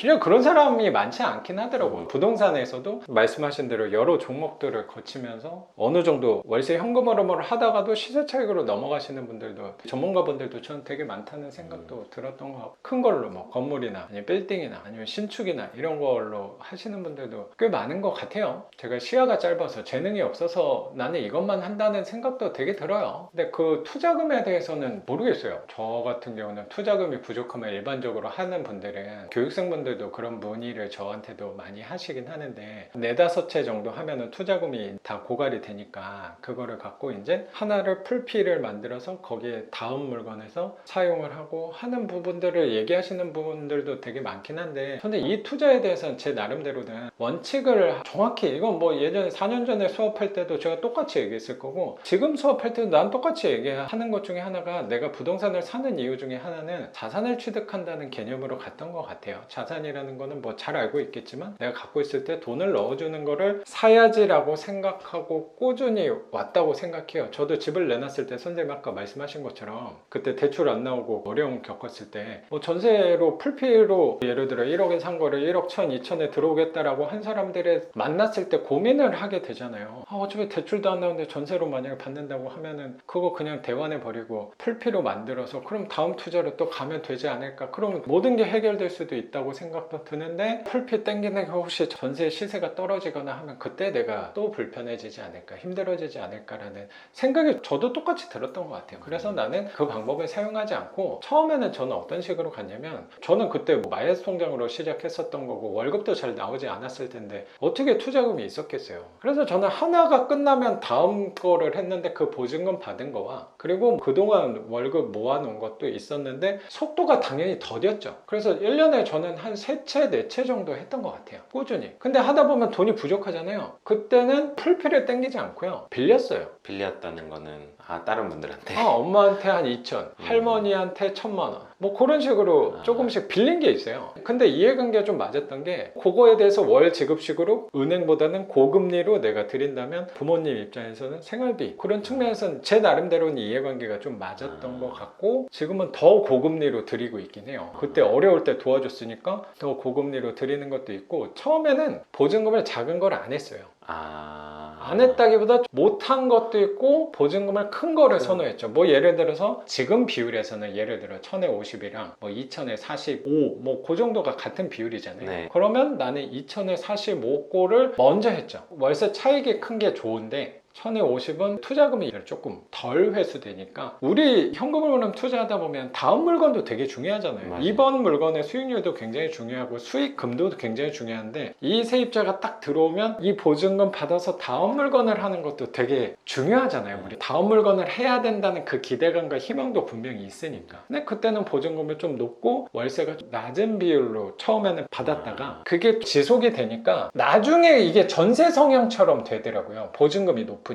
그냥 그런 사람이 많지 않긴 하더라고요. 부동산에서도 말씀하신 대로 여러 종목들을 거치면서 어느 정도 월세 현금으로 하다가도 시세 차익으로 넘어가시는 분들도 전문가분들도 저는 되게 많다는 생각도 들었던 것 같고, 큰 걸로 뭐 건물이나 아니면 빌딩이나 아니면 신축이나 이런 걸로 하시는 분들도 꽤 많은 것 같아요. 제가 시야가 짧아서 재능이 없어서 나는 이것만 한다는 생각도 되게 들어요. 근데 그 투자금에 대해서는 모르겠어요. 저 같은 경우는 투자금이 부족하면 일반적으로 하는 분들은 교육생분들도 그런 문의를 저한테도 많이 하시긴 하는데 4-5채 정도 하면은 투자금이 다 고갈이 되니까 그거를 갖고 이제 하나를 풀피를 만들어서 거기에 다음 물건에서 사용을 하고 하는 부분들을 얘기하시는 분들도 되게 많긴 한데, 근데 이 투자에 대해서는 제 나름대로는 원칙을 정확히, 이건 뭐 예전에 4년 전에 수업할 때도 제가 똑같이 얘기했을 거고 지금 수업할 때도 난 똑같이 얘기하는 것 중에 하나가, 내가 부동산을 사는 이유 중에 하나는 자산을 취득한다는 개념으로 갔던 것 같아요. 자산이라는 거는 뭐 잘 알고 있겠지만 내가 갖고 있을 때 돈을 넣어주는 거를 사야지라고 생각하고 꾸준히 왔다고 생각해요. 저도 집을 내놨을 때 선생님 아까 말씀하신 것처럼 그때 대출 안 나오고 어려움 겪었을 때 뭐 전세로 풀피로 예를 들어 1억에 산 거를 1억 1천 2천에 들어오겠다라고 한 사람들의 만났을 때 고민을 하게 되잖아요. 어차피 대출도 안 나오는데 전세로 만약에 받는다고 하면은 그거 그냥 대환해 버리고 풀피로 만들어서 그럼 다음 투자로 또 가면 되지 않을까, 그럼 모든 게 해결될 수도 있다고 생각도 드는데 풀피 땡기는 게 혹시 전세 시세가 떨어지거나 하면 그때 내가 또 불편해지지 않을까, 힘들어지지 않을까라는 생각이 저도 똑같이 들었던 것 같아요. 그래서 나는 그 방법을 사용하지 않고, 처음에는 저는 어떤 식으로 갔냐면, 저는 그때 뭐 마이너스 통장으로 시작했었던 거고 월급도 잘 나오지 않았을 텐데 어떻게 투자금이 있었겠어요. 그래서 저는 하나가 끝나면 다음 거를 했는데 그 보증금 받은 거와 그리고 그동안 월급 모아놓은 것도 있었는데 속도가 당연히 더뎠죠. 그래서 1년에 저는 한 3채 4채 정도 했던 것 같아요, 꾸준히. 근데 하다 보면 돈이 부족하잖아요. 그때는 풀피를 땡기지 않고요, 빌렸어요. 빌렸다는 거는 다른 분들한테. 엄마한테 한 2천, 할머니한테 1,000만 원, 뭐 그런 식으로 조금씩 빌린 게 있어요. 근데 이해관계가 좀 맞았던 게, 그거에 대해서 월 지급식으로 은행보다는 고금리로 내가 드린다면 부모님 입장에서는 생활비, 그런 측면에서는 제 나름대로는 이해관계가 좀 맞았던 것 같고, 지금은 더 고금리로 드리고 있긴 해요. 그때 어려울 때 도와줬으니까 더 고금리로 드리는 것도 있고, 처음에는 보증금을 작은 걸 안 했어요. 안 했다기보다 못한 것도 있고 보증금을 큰 거를 선호했죠. 뭐 예를 들어서 지금 비율에서는 예를 들어 1000에 50이랑 뭐 2000에 45 뭐 그 정도가 같은 비율이잖아요. 네. 그러면 나는 2000에 45거를 먼저 했죠. 월세 차익이 큰 게 좋은데 1000에 50은 투자금이 조금 덜 회수되니까, 우리 현금으로는 투자하다 보면 다음 물건도 되게 중요하잖아요. 맞아요. 이번 물건의 수익률도 굉장히 중요하고 수익금도 굉장히 중요한데, 이 세입자가 딱 들어오면 이 보증금 받아서 다음 물건을 하는 것도 되게 중요하잖아요. 우리 다음 물건을 해야 된다는 그 기대감과 희망도 분명히 있으니까. 근데 그때는 보증금이 좀 높고 월세가 좀 낮은 비율로 처음에는 받았다가 그게 지속이 되니까 나중에 이게 전세 성향처럼 되더라고요. 보증금이 높으니까.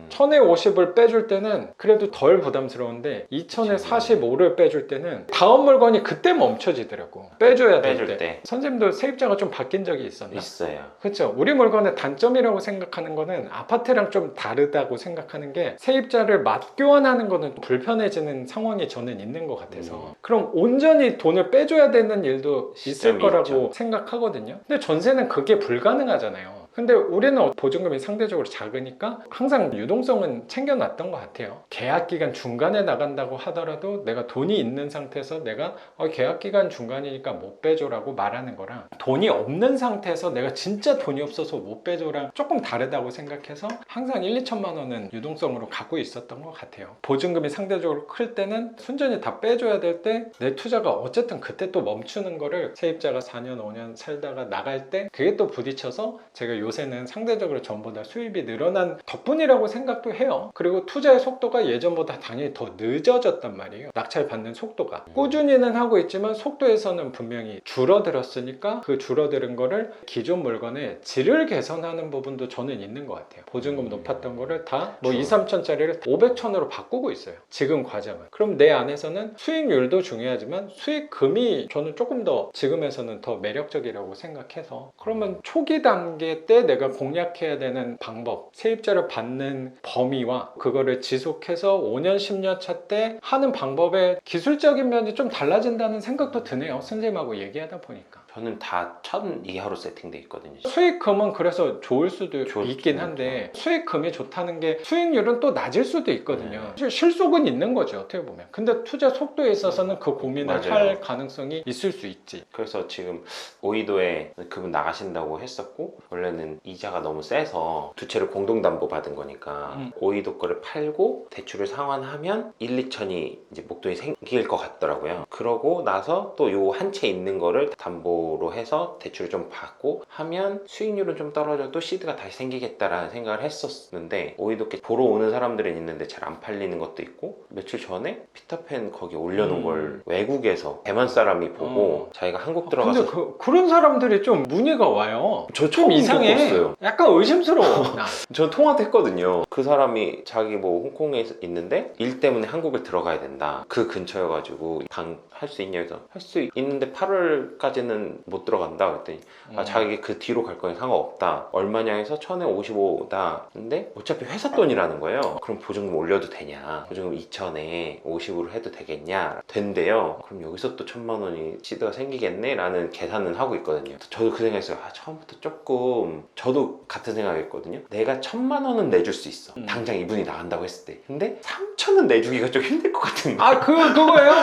1000에 50을 빼줄 때는 그래도 덜 부담스러운데 2000에 45를 빼줄 때는 다음 물건이 그때 멈춰지더라고. 빼줘야 될 빼줄 때. 때. 선생님도 세입자가 좀 바뀐 적이 있었나? 있어요. 그렇죠. 우리 물건의 단점이라고 생각하는 거는 아파트랑 좀 다르다고 생각하는 게, 세입자를 맞교환하는 거는 불편해지는 상황이 저는 있는 것 같아서 그럼 온전히 돈을 빼줘야 되는 일도 있을 시점이 거라고 있죠. 생각하거든요. 근데 전세는 그게 불가능하잖아요. 근데 우리는 보증금이 상대적으로 작으니까 항상 유동성은 챙겨놨던 것 같아요. 계약기간 중간에 나간다고 하더라도 내가 돈이 있는 상태에서 내가 계약기간 중간이니까 못 빼줘라고 말하는 거랑, 돈이 없는 상태에서 내가 진짜 돈이 없어서 못 빼줘랑 조금 다르다고 생각해서 항상 1-2천만 원은 유동성으로 갖고 있었던 것 같아요. 보증금이 상대적으로 클 때는 순전히 다 빼줘야 될 때 내 투자가 어쨌든 그때 또 멈추는 거를 세입자가 4년 5년 살다가 나갈 때 그게 또 부딪혀서 제가 요새는 상대적으로 전보다 수입이 늘어난 덕분이라고 생각도 해요. 그리고 투자의 속도가 예전보다 당연히 더 늦어졌단 말이에요. 낙찰 받는 속도가. 꾸준히는 하고 있지만 속도에서는 분명히 줄어들었으니까 그 줄어드는 거를 기존 물건의 질을 개선하는 부분도 저는 있는 것 같아요. 보증금 높았던 거를 다 뭐 2, 3천짜리를 500천으로 바꾸고 있어요. 지금 과정은. 그럼 내 안에서는 수익률도 중요하지만 수익금이 저는 조금 더 지금에서는 더 매력적이라고 생각해서 그러면 초기 단계 때 내가 공략해야 되는 방법, 세입자를 받는 범위와 그거를 지속해서 5년, 10년 차 때 하는 방법의 기술적인 면이 좀 달라진다는 생각도 드네요. 선생님하고 얘기하다 보니까. 저는 다 1000 이하로 세팅돼 있거든요. 수익금은 그래서 좋을 수도 있긴 한데 수익금이 좋다는 게 수익률은 또 낮을 수도 있거든요. 사실 실속은 있는 거죠, 어떻게 보면. 근데 투자 속도에 있어서는 그 고민을 맞아요. 할 가능성이 있을 수 있지. 그래서 지금 오이도에 그분 나가신다고 했었고, 원래는 이자가 너무 세서 두 채를 공동담보 받은 거니까 오이도 거를 팔고 대출을 상환하면 1, 2천이 이제 목돈이 생길 것 같더라고요. 그러고 나서 또 요 한 채 있는 거를 담보로 해서 대출을 좀 받고 하면 수익률은 좀 떨어져도 시드가 다시 생기겠다라는 생각을 했었는데, 오이도께 보러 오는 사람들은 있는데 잘 안 팔리는 것도 있고, 며칠 전에 피터팬 거기 올려놓은 걸 외국에서 대만 사람이 보고 자기가 한국 들어가서 근데 그런 사람들이 좀 문의가 와요. 저 좀 처음 이상해. 겪었어요. 약간 의심스러워. 나. 저 통화도 했거든요. 그 사람이 자기 뭐 홍콩에 있는데 일 때문에 한국을 들어가야 된다. 그 근처여가지고 방 할 수 있냐 해서 할 수 있는데 8월까지는 못 들어간다 그랬더니 자기 그 뒤로 갈 거니 상관없다. 얼마냐 해서 1000에 55다. 근데 어차피 회사 돈이라는 거예요. 그럼 보증금 올려도 되냐? 보증금 2000에 50으로 해도 되겠냐? 된대요. 그럼 여기서 또 1000만 원이 시드가 생기겠네? 라는 계산은 하고 있거든요. 저도 그 생각했어요. 처음부터 조금 저도 같은 생각했거든요. 내가 1000만 원은 내줄 수 있어. 당장 이분이 나간다고 했을 때. 근데 3000은 내주기가 좀 힘들 것 같은 거예요. 그거예요.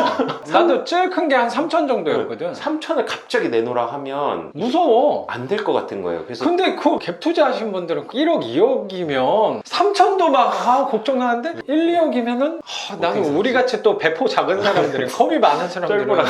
나도 제일 큰 게 한 3천 정도였거든. 3000을 갑자기 내놓으라 하면 무서워. 안 될 것 같은 거예요. 그래서 근데 그 갭 투자하신 분들은 1억, 2억이면 3천도 막 걱정하는데 1, 2억이면은 나는 우리 같이 또 배포 작은 사람들은 겁이 많은 사람들은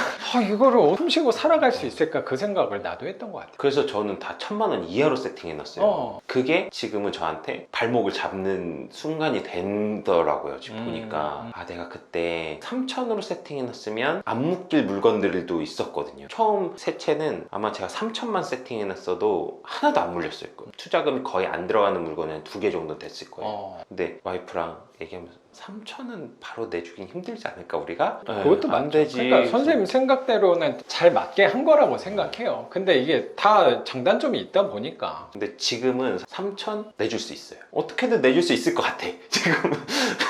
이거를 숨쉬고 살아갈 수 있을까 그 생각을 나도 했던 것 같아. 그래서 저는 다 1000만 원 이하로 세팅해놨어요. 그게 지금은 저한테 발목을 잡는 순간이 되더라고요. 지금 보니까 내가 그때 3000으로 세팅해놨으면 안 묶일 물건들도 있었거든요. 처음 세 채는 아마 제가 3000만 세팅해놨어도 하나도 안 물렸을 거예요. 투자금이 거의 안 들어가는 물건은 2개 정도 됐을 거예요. 근데 와이프랑 얘기하면서 3000은 바로 내주긴 힘들지 않을까 우리가? 그것도 안 맞죠. 되지. 그러니까 선생님 생각대로는 잘 맞게 한 거라고 생각해요. 근데 이게 다 장단점이 있다 보니까. 근데 지금은 3000 내줄 수 있어요. 어떻게든 내줄 수 있을 것 같아. 지금은.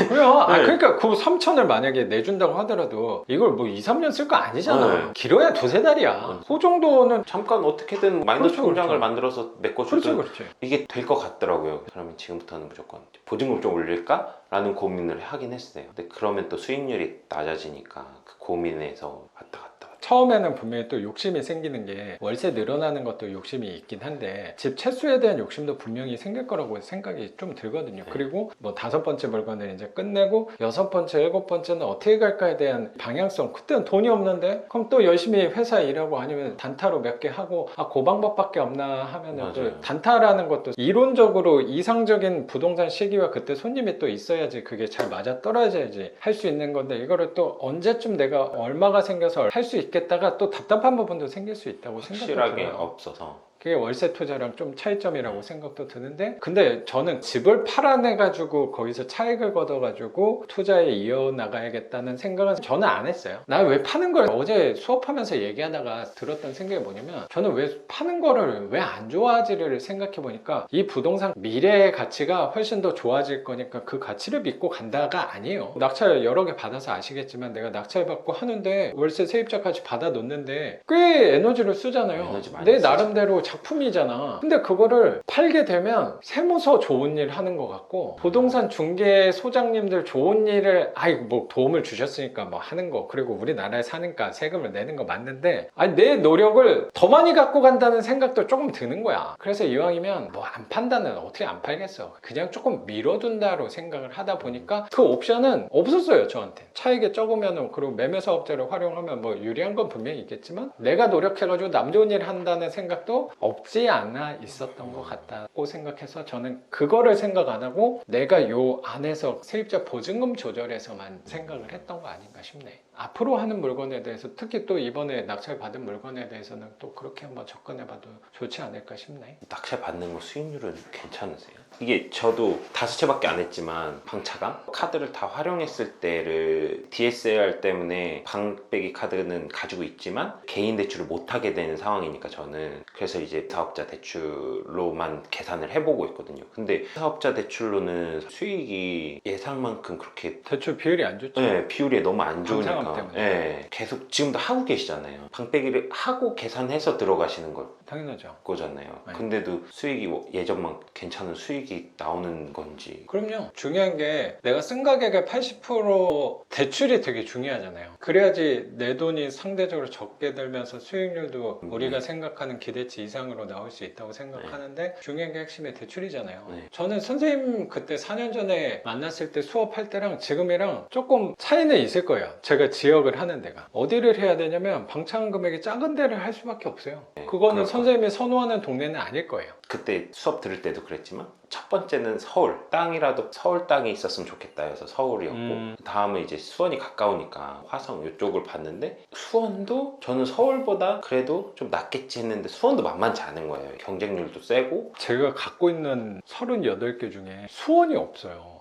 그래요. 네. 그러니까 그 3천을 만약에 내준다고 하더라도 이걸 뭐 2, 3년 쓸 거 아니잖아. 네. 길어야 2, 3달이야. 그 정도는 잠깐 어떻게든 마이너스 그렇죠, 통장을 그렇죠. 만들어서 메꿔줘도 그렇지. 이게 될 것 같더라고요. 그러면 지금부터는 무조건 보증금 좀 올릴까? 라는 고민을 하긴 했어요. 근데 그러면 또 수익률이 낮아지니까 그 고민에서 왔다 갔다. 처음에는 분명히 또 욕심이 생기는 게 월세 늘어나는 것도 욕심이 있긴 한데 집 채수에 대한 욕심도 분명히 생길 거라고 생각이 좀 들거든요. 그리고 뭐 5번째 물건을 이제 끝내고 6번째, 7번째는 어떻게 갈까에 대한 방향성. 그때는 돈이 없는데 그럼 또 열심히 회사 일하고 아니면 단타로 몇 개 하고 그 방법밖에 없나 하면은 또 단타라는 것도 이론적으로 이상적인 부동산 시기와 그때 손님이 또 있어야지 그게 잘 맞아 떨어져야지 할 수 있는 건데 이거를 또 언제쯤 내가 얼마가 생겨서 할 수 있겠다가 또 답답한 부분도 생길 수 있다고 생각해요. 확실하게 없어서. 그게 월세 투자랑 좀 차이점이라고 생각도 드는데 근데 저는 집을 팔아내가지고 거기서 차익을 걷어가지고 투자에 이어나가야겠다는 생각은 저는 안 했어요. 나 왜 파는 걸 어제 수업하면서 얘기하다가 들었던 생각이 뭐냐면 저는 왜 파는 거를 왜 안 좋아하지를 생각해보니까 이 부동산 미래의 가치가 훨씬 더 좋아질 거니까 그 가치를 믿고 간다가 아니에요. 낙찰 여러 개 받아서 아시겠지만 내가 낙찰 받고 하는데 월세 세입자까지 받아 놓는데 꽤 에너지를 쓰잖아요. 에너지 많이 내 쓰죠. 나름대로 작품이잖아. 근데 그거를 팔게 되면 세무서 좋은 일 하는 것 같고 부동산 중개 소장님들 좋은 일을 뭐 도움을 주셨으니까 뭐 하는 거 그리고 우리나라에 사니까 세금을 내는 거 맞는데 내 노력을 더 많이 갖고 간다는 생각도 조금 드는 거야. 그래서 이왕이면 뭐 안 판다는 어떻게 안 팔겠어. 그냥 조금 미뤄둔다로 생각을 하다 보니까 그 옵션은 없었어요 저한테. 차익이 적으면은 그리고 매매 사업자를 활용하면 뭐 유리한 건 분명히 있겠지만 내가 노력해가지고 남 좋은 일 한다는 생각도 없지 않아 있었던 것 같다고 생각해서 저는 그거를 생각 안 하고 내가 요 안에서 세입자 보증금 조절에서만 생각을 했던 거 아닌가 싶네. 앞으로 하는 물건에 대해서 특히 또 이번에 낙찰 받은 물건에 대해서는 또 그렇게 한번 접근해봐도 좋지 않을까 싶네. 낙찰 받는 거 수익률은 괜찮으세요? 이게 저도 5채밖에 안 했지만 방차가 카드를 다 활용했을 때를 DSR 때문에 방빼기 카드는 가지고 있지만 개인 대출을 못 하게 되는 상황이니까 저는 그래서 이제 사업자 대출로만 계산을 해보고 있거든요. 근데 사업자 대출로는 수익이 예상만큼 그렇게 대출 비율이 안 좋죠. 네, 비율이 너무 안 방차감 좋으니까 때문에. 네, 계속 지금도 하고 계시잖아요. 방빼기를 하고 계산해서 들어가시는 당연하죠. 거잖아요. 네. 근데도 수익이 뭐 예전만 괜찮은 수익이 나오는 건지. 그럼요. 중요한 게 내가 쓴 가격의 80% 대출이 되게 중요하잖아요. 그래야지 내 돈이 상대적으로 적게 들면서 수익률도 우리가 생각하는 기대치 이상으로 나올 수 있다고 생각하는데 중요한 게 핵심의 대출이잖아요. 네. 저는 선생님 그때 4년 전에 만났을 때 수업할 때랑 지금이랑 조금 차이는 있을 거예요. 제가 지역을 하는 데가. 어디를 해야 되냐면 방창 금액이 작은 데를 할 수밖에 없어요. 네, 그거는 그럴 선생님이 선호하는 동네는 아닐 거예요. 그때 수업 들을 때도 그랬지만 첫 번째는 서울 땅이라도 서울 땅에 있었으면 좋겠다 해서 서울이었고 다음은 이제 수원이 가까우니까 화성 이쪽을 봤는데 수원도 저는 서울보다 그래도 좀 낫겠지 했는데 수원도 만만치 않은 거예요. 경쟁률도 세고. 제가 갖고 있는 38개 중에 수원이 없어요.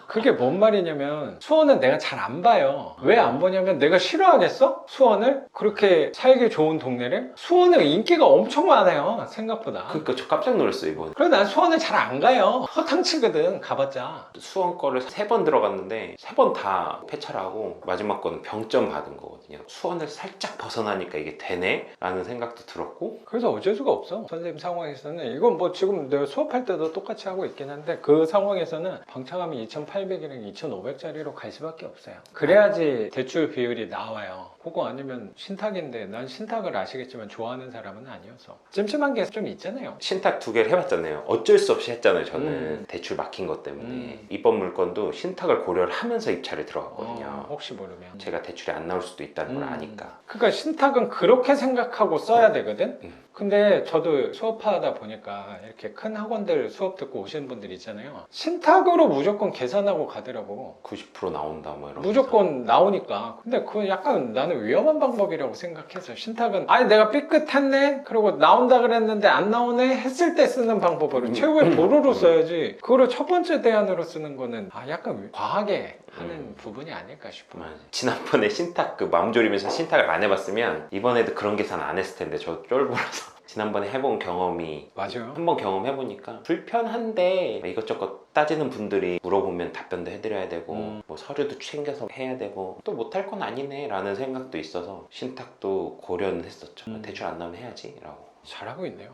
그게 뭔 말이냐면 수원은 내가 잘 안 봐요. 왜 안 보냐면 내가 싫어하겠어? 수원을? 그렇게 살기 좋은 동네를? 수원은 인기가 엄청 많아요. 생각보다. 그러니까 저 깜짝 놀랐어요 이번. 그래서 난 수원을 잘 안 가요. 허탕치거든 가봤자. 수원 거를 3번 들어갔는데 3번 다 폐차를 하고 마지막 거는 병점 받은 거거든요. 수원을 살짝 벗어나니까 이게 되네? 라는 생각도 들었고. 그래서 어쩔 수가 없어. 선생님 상황에서는 이건 뭐 지금 내가 수업할 때도 똑같이 하고 있긴 한데 그 상황에서는 방차감이 2,800이랑 2,500짜리로 갈 수밖에 없어요. 그래야지 대출 비율이 나와요. 그거 아니면 신탁인데 난 신탁을 아시겠지만 좋아하는 사람은 아니어서 찜찜한 게 좀 있잖아요. 신탁 2개를 해봤잖아요. 어쩔 수 없이 했잖아요. 저는 대출 막힌 것 때문에 이번 물건도 신탁을 고려를 하면서 입찰에 들어갔거든요. 혹시 모르면 제가 대출이 안 나올 수도 있다는 걸 아니까. 그러니까 신탁은 그렇게 생각하고 써야 되거든. 근데 저도 수업하다 보니까 이렇게 큰 학원들 수업 듣고 오시는 분들 있잖아요. 신탁으로 무조건 계산하고 가더라고. 90% 나온다 뭐 이런. 무조건 나오니까. 근데 그건 약간 나는 위험한 방법이라고 생각해서 신탁은 아니 내가 삐끗했네 그리고 나온다 그랬는데 안 나오네 했을 때 쓰는 방법으로 최후의 보루로 써야지. 그거를 첫 번째 대안으로 쓰는 거는 약간 과하게 하는 부분이 아닐까 싶어. 맞아. 지난번에 신탁 그 마음 졸이면서 신탁을 안 해봤으면 이번에도 그런 계산 안 했을 텐데 저 쫄보라서. 지난번에 해본 경험이 맞아요. 한번 경험해보니까 불편한데 이것저것 따지는 분들이 물어보면 답변도 해드려야 되고 뭐 서류도 챙겨서 해야 되고 또 못할 건 아니네 라는 생각도 있어서 신탁도 고려는 했었죠. 대출 안 나오면 해야지 라고. 잘하고 있네요.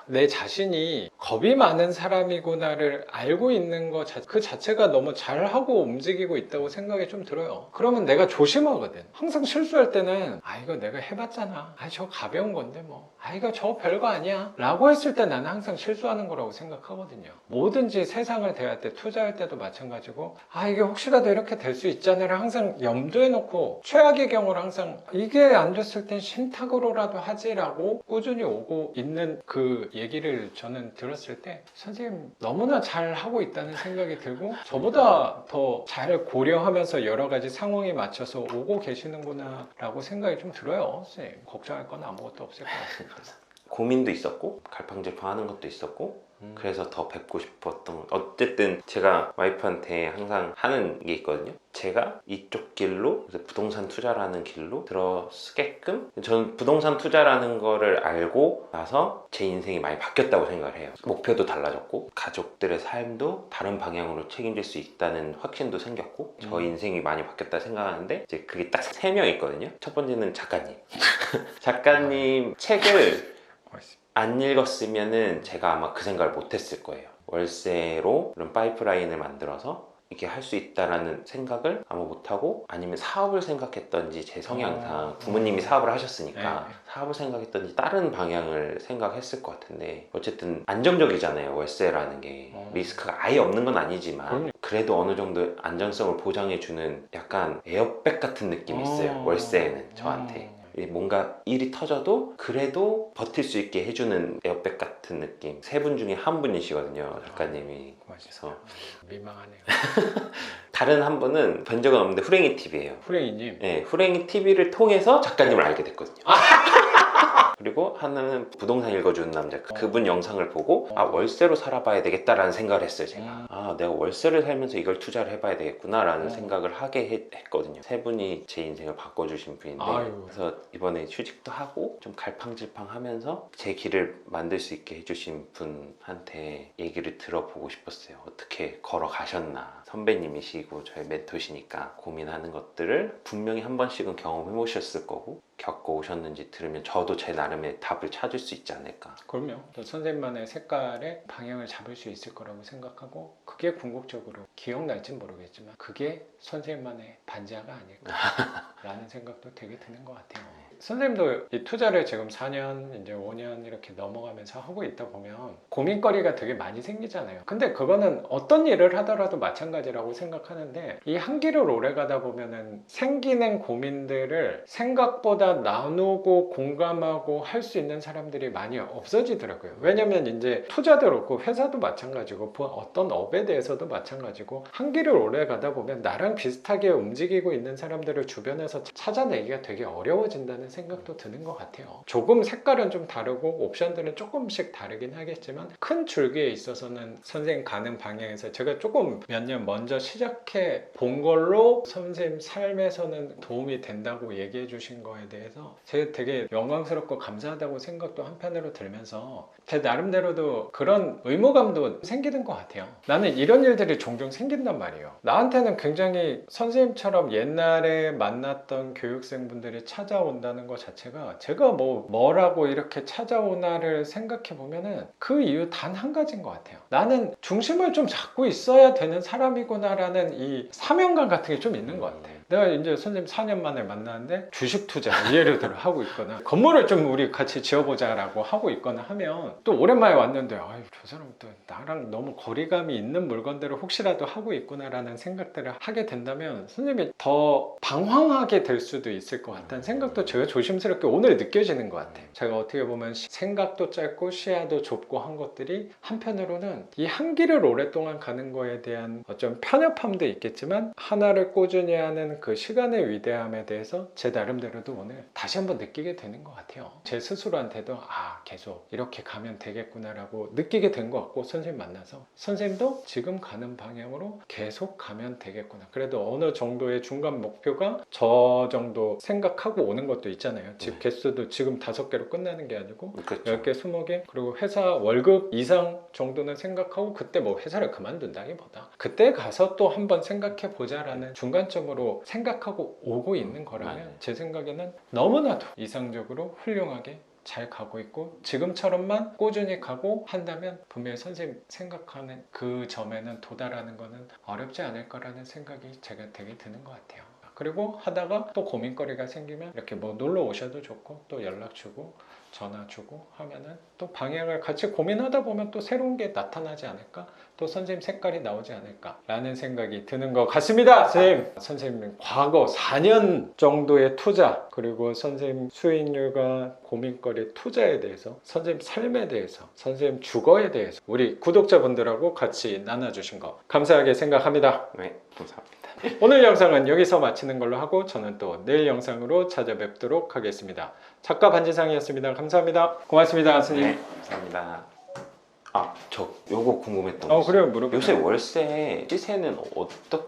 내 자신이 겁이 많은 사람이구나를 알고 있는 것 그 자체가 너무 잘하고 움직이고 있다고 생각이 좀 들어요. 그러면 내가 조심하거든. 항상 실수할 때는 이거 내가 해봤잖아. 저 가벼운 건데 뭐. 이거 저 별거 아니야. 라고 했을 때 나는 항상 실수하는 거라고 생각하거든요. 뭐든지 세상을 대할 때 투자할 때도 마찬가지고 이게 혹시라도 이렇게 될 수 있잖아를 항상 염두에 놓고 최악의 경우를 항상 이게 안 됐을 땐 신탁으로라도 하지라고 꾸준히 오고 있는 그 얘기를 저는 들었을 때 선생님 너무나 잘 하고 있다는 생각이 들고 저보다 더 잘 고려하면서 여러 가지 상황에 맞춰서 오고 계시는구나 라고 생각이 좀 들어요. 선생님 걱정할 건 아무것도 없을 것 같습니다. 고민도 있었고 갈팡질팡하는 것도 있었고 그래서 더 뵙고 싶었던 것. 어쨌든 제가 와이프한테 항상 하는 게 있거든요. 제가 이쪽 길로 부동산 투자라는 길로 들어서게끔 저는 부동산 투자라는 거를 알고 나서 제 인생이 많이 바뀌었다고 생각을 해요. 목표도 달라졌고 가족들의 삶도 다른 방향으로 책임질 수 있다는 확신도 생겼고 저 인생이 많이 바뀌었다 생각하는데 이제 그게 딱 3명 있거든요. 첫 번째는 작가님. 작가님 책을 안 읽었으면은 제가 아마 그 생각을 못 했을 거예요. 월세로 이런 파이프라인을 만들어서 이렇게 할 수 있다라는 생각을 아마 못하고 아니면 사업을 생각했던지 제 성향상 부모님이 사업을 하셨으니까 사업을 생각했던지 다른 방향을 생각했을 것 같은데 어쨌든 안정적이잖아요. 월세라는 게 리스크가 아예 없는 건 아니지만 그래도 어느 정도 안전성을 보장해주는 약간 에어백 같은 느낌이 있어요. 월세에는 저한테. 뭔가 일이 터져도 그래도 버틸 수 있게 해주는 에어백 같은 느낌. 세 분 중에 한 분이시거든요, 작가님이. 그래서 민망하네요. 다른 한 분은 본 적은 없는데 후랭이 TV예요. 후랭이님. 네, 후랭이 TV를 통해서 작가님을 알게 됐거든요. 그리고 하나는 부동산 읽어주는 남자, 그분 영상을 보고 아, 월세로 살아봐야 되겠다라는 생각을 했어요. 제가 아, 내가 월세를 살면서 이걸 투자를 해봐야 되겠구나라는 생각을 하게 했거든요. 세 분이 제 인생을 바꿔주신 분인데, 아유. 그래서 이번에 휴직도 하고 좀 갈팡질팡하면서 제 길을 만들 수 있게 해주신 분한테 얘기를 들어보고 싶었어요. 어떻게 걸어가셨나. 선배님이시고 저의 멘토시니까 고민하는 것들을 분명히 한 번씩은 경험해 보셨을 거고 겪어오셨는지 들으면 저도 제 나름의 답을 찾을 수 있지 않을까. 그럼요. 또 선생님만의 색깔의 방향을 잡을 수 있을 거라고 생각하고, 그게 궁극적으로 기억날진 모르겠지만 그게 선생님만의 반지하가 아닐까라는 생각도 되게 드는 것 같아요. 선생님도 이 투자를 지금 4년, 이제 5년 이렇게 넘어가면서 하고 있다 보면 고민거리가 되게 많이 생기잖아요. 근데 그거는 어떤 일을 하더라도 마찬가지라고 생각하는데, 이 한 길을 오래 가다 보면은 생기는 고민들을 생각보다 나누고 공감하고 할 수 있는 사람들이 많이 없어지더라고요. 왜냐면 이제 투자도 그렇고 회사도 마찬가지고 어떤 업에 대해서도 마찬가지고, 한 길을 오래 가다 보면 나랑 비슷하게 움직이고 있는 사람들을 주변에서 찾아내기가 되게 어려워진다는 생각도 드는 것 같아요. 조금 색깔은 좀 다르고 옵션들은 조금씩 다르긴 하겠지만 큰 줄기에 있어서는 선생님 가는 방향에서 제가 조금 몇 년 먼저 시작해 본 걸로 선생님 삶에서는 도움이 된다고 얘기해 주신 거에 대해서 제가 되게 영광스럽고 감사하다고 생각도 한편으로 들면서 제 나름대로도 그런 의무감도 생기는 것 같아요. 나는 이런 일들이 종종 생긴단 말이에요. 나한테는 굉장히 선생님처럼 옛날에 만났던 교육생분들이 찾아온다는 것 자체가 제가 뭐라고 이렇게 찾아오나를 생각해 보면은 그 이유 단 한 가지인 것 같아요. 나는 중심을 좀 잡고 있어야 되는 사람이구나라는 이 사명감 같은 게 좀 있는 것 같아요. 내가 이제 선생님 4년 만에 만났는데 주식 투자 예를 들어 하고 있거나 건물을 좀 우리 같이 지어보자라고 하고 있거나 하면 또 오랜만에 왔는데 아유, 저 사람 또 나랑 너무 거리감이 있는 물건들을 혹시라도 하고 있구나라는 생각들을 하게 된다면 선생님이 더 방황하게 될 수도 있을 것 같다는 생각도 제가 조심스럽게 오늘 느껴지는 것 같아요. 제가 어떻게 보면 생각도 짧고 시야도 좁고 한 것들이 한편으로는 이 한 길을 오랫동안 가는 거에 대한 어쩜 편협함도 있겠지만 하나를 꾸준히 하는 그 시간의 위대함에 대해서 제 나름대로도 오늘 다시 한번 느끼게 되는 것 같아요. 제 스스로한테도 계속 이렇게 가면 되겠구나라고 느끼게 된 것 같고, 선생님 만나서 선생님도 지금 가는 방향으로 계속 가면 되겠구나. 그래도 어느 정도의 중간 목표가 저 정도 생각하고 오는 것도 있잖아요. 집 개수도 지금 5개로 끝나는 게 아니고 그렇죠. 10개, 20개, 그리고 회사 월급 이상 정도는 생각하고 그때 뭐 회사를 그만둔다기보다 그때 가서 또 한번 생각해 보자라는 중간점으로 생각하고 오고 있는 거라면 제 생각에는 너무나도 이상적으로 훌륭하게 잘 가고 있고, 지금처럼만 꾸준히 가고 한다면 분명히 선생님 생각하는 그 점에는 도달하는 거는 어렵지 않을 거라는 생각이 제가 되게 드는 것 같아요. 그리고 하다가 또 고민거리가 생기면 이렇게 뭐 놀러 오셔도 좋고, 또 연락 주고 전화 주고 하면은 또 방향을 같이 고민하다 보면 또 새로운 게 나타나지 않을까, 또 선생님 색깔이 나오지 않을까 라는 생각이 드는 것 같습니다. 선생님 과거 4년 정도의 투자, 그리고 선생님 수익률과 고민거리 투자에 대해서, 선생님 삶에 대해서, 선생님 주거에 대해서 우리 구독자분들하고 같이 나눠주신 거 감사하게 생각합니다. 네, 감사합니다. 오늘 영상은 여기서 마치는 걸로 하고 저는 또 내일 영상으로 찾아뵙도록 하겠습니다. 작가 반지상이었습니다. 감사합니다. 고맙습니다, 선생님. 네, 감사합니다. 저 요거 궁금했던 거 그래요, 있어요. 물어보세요. 요새 월세 시세는 어떻게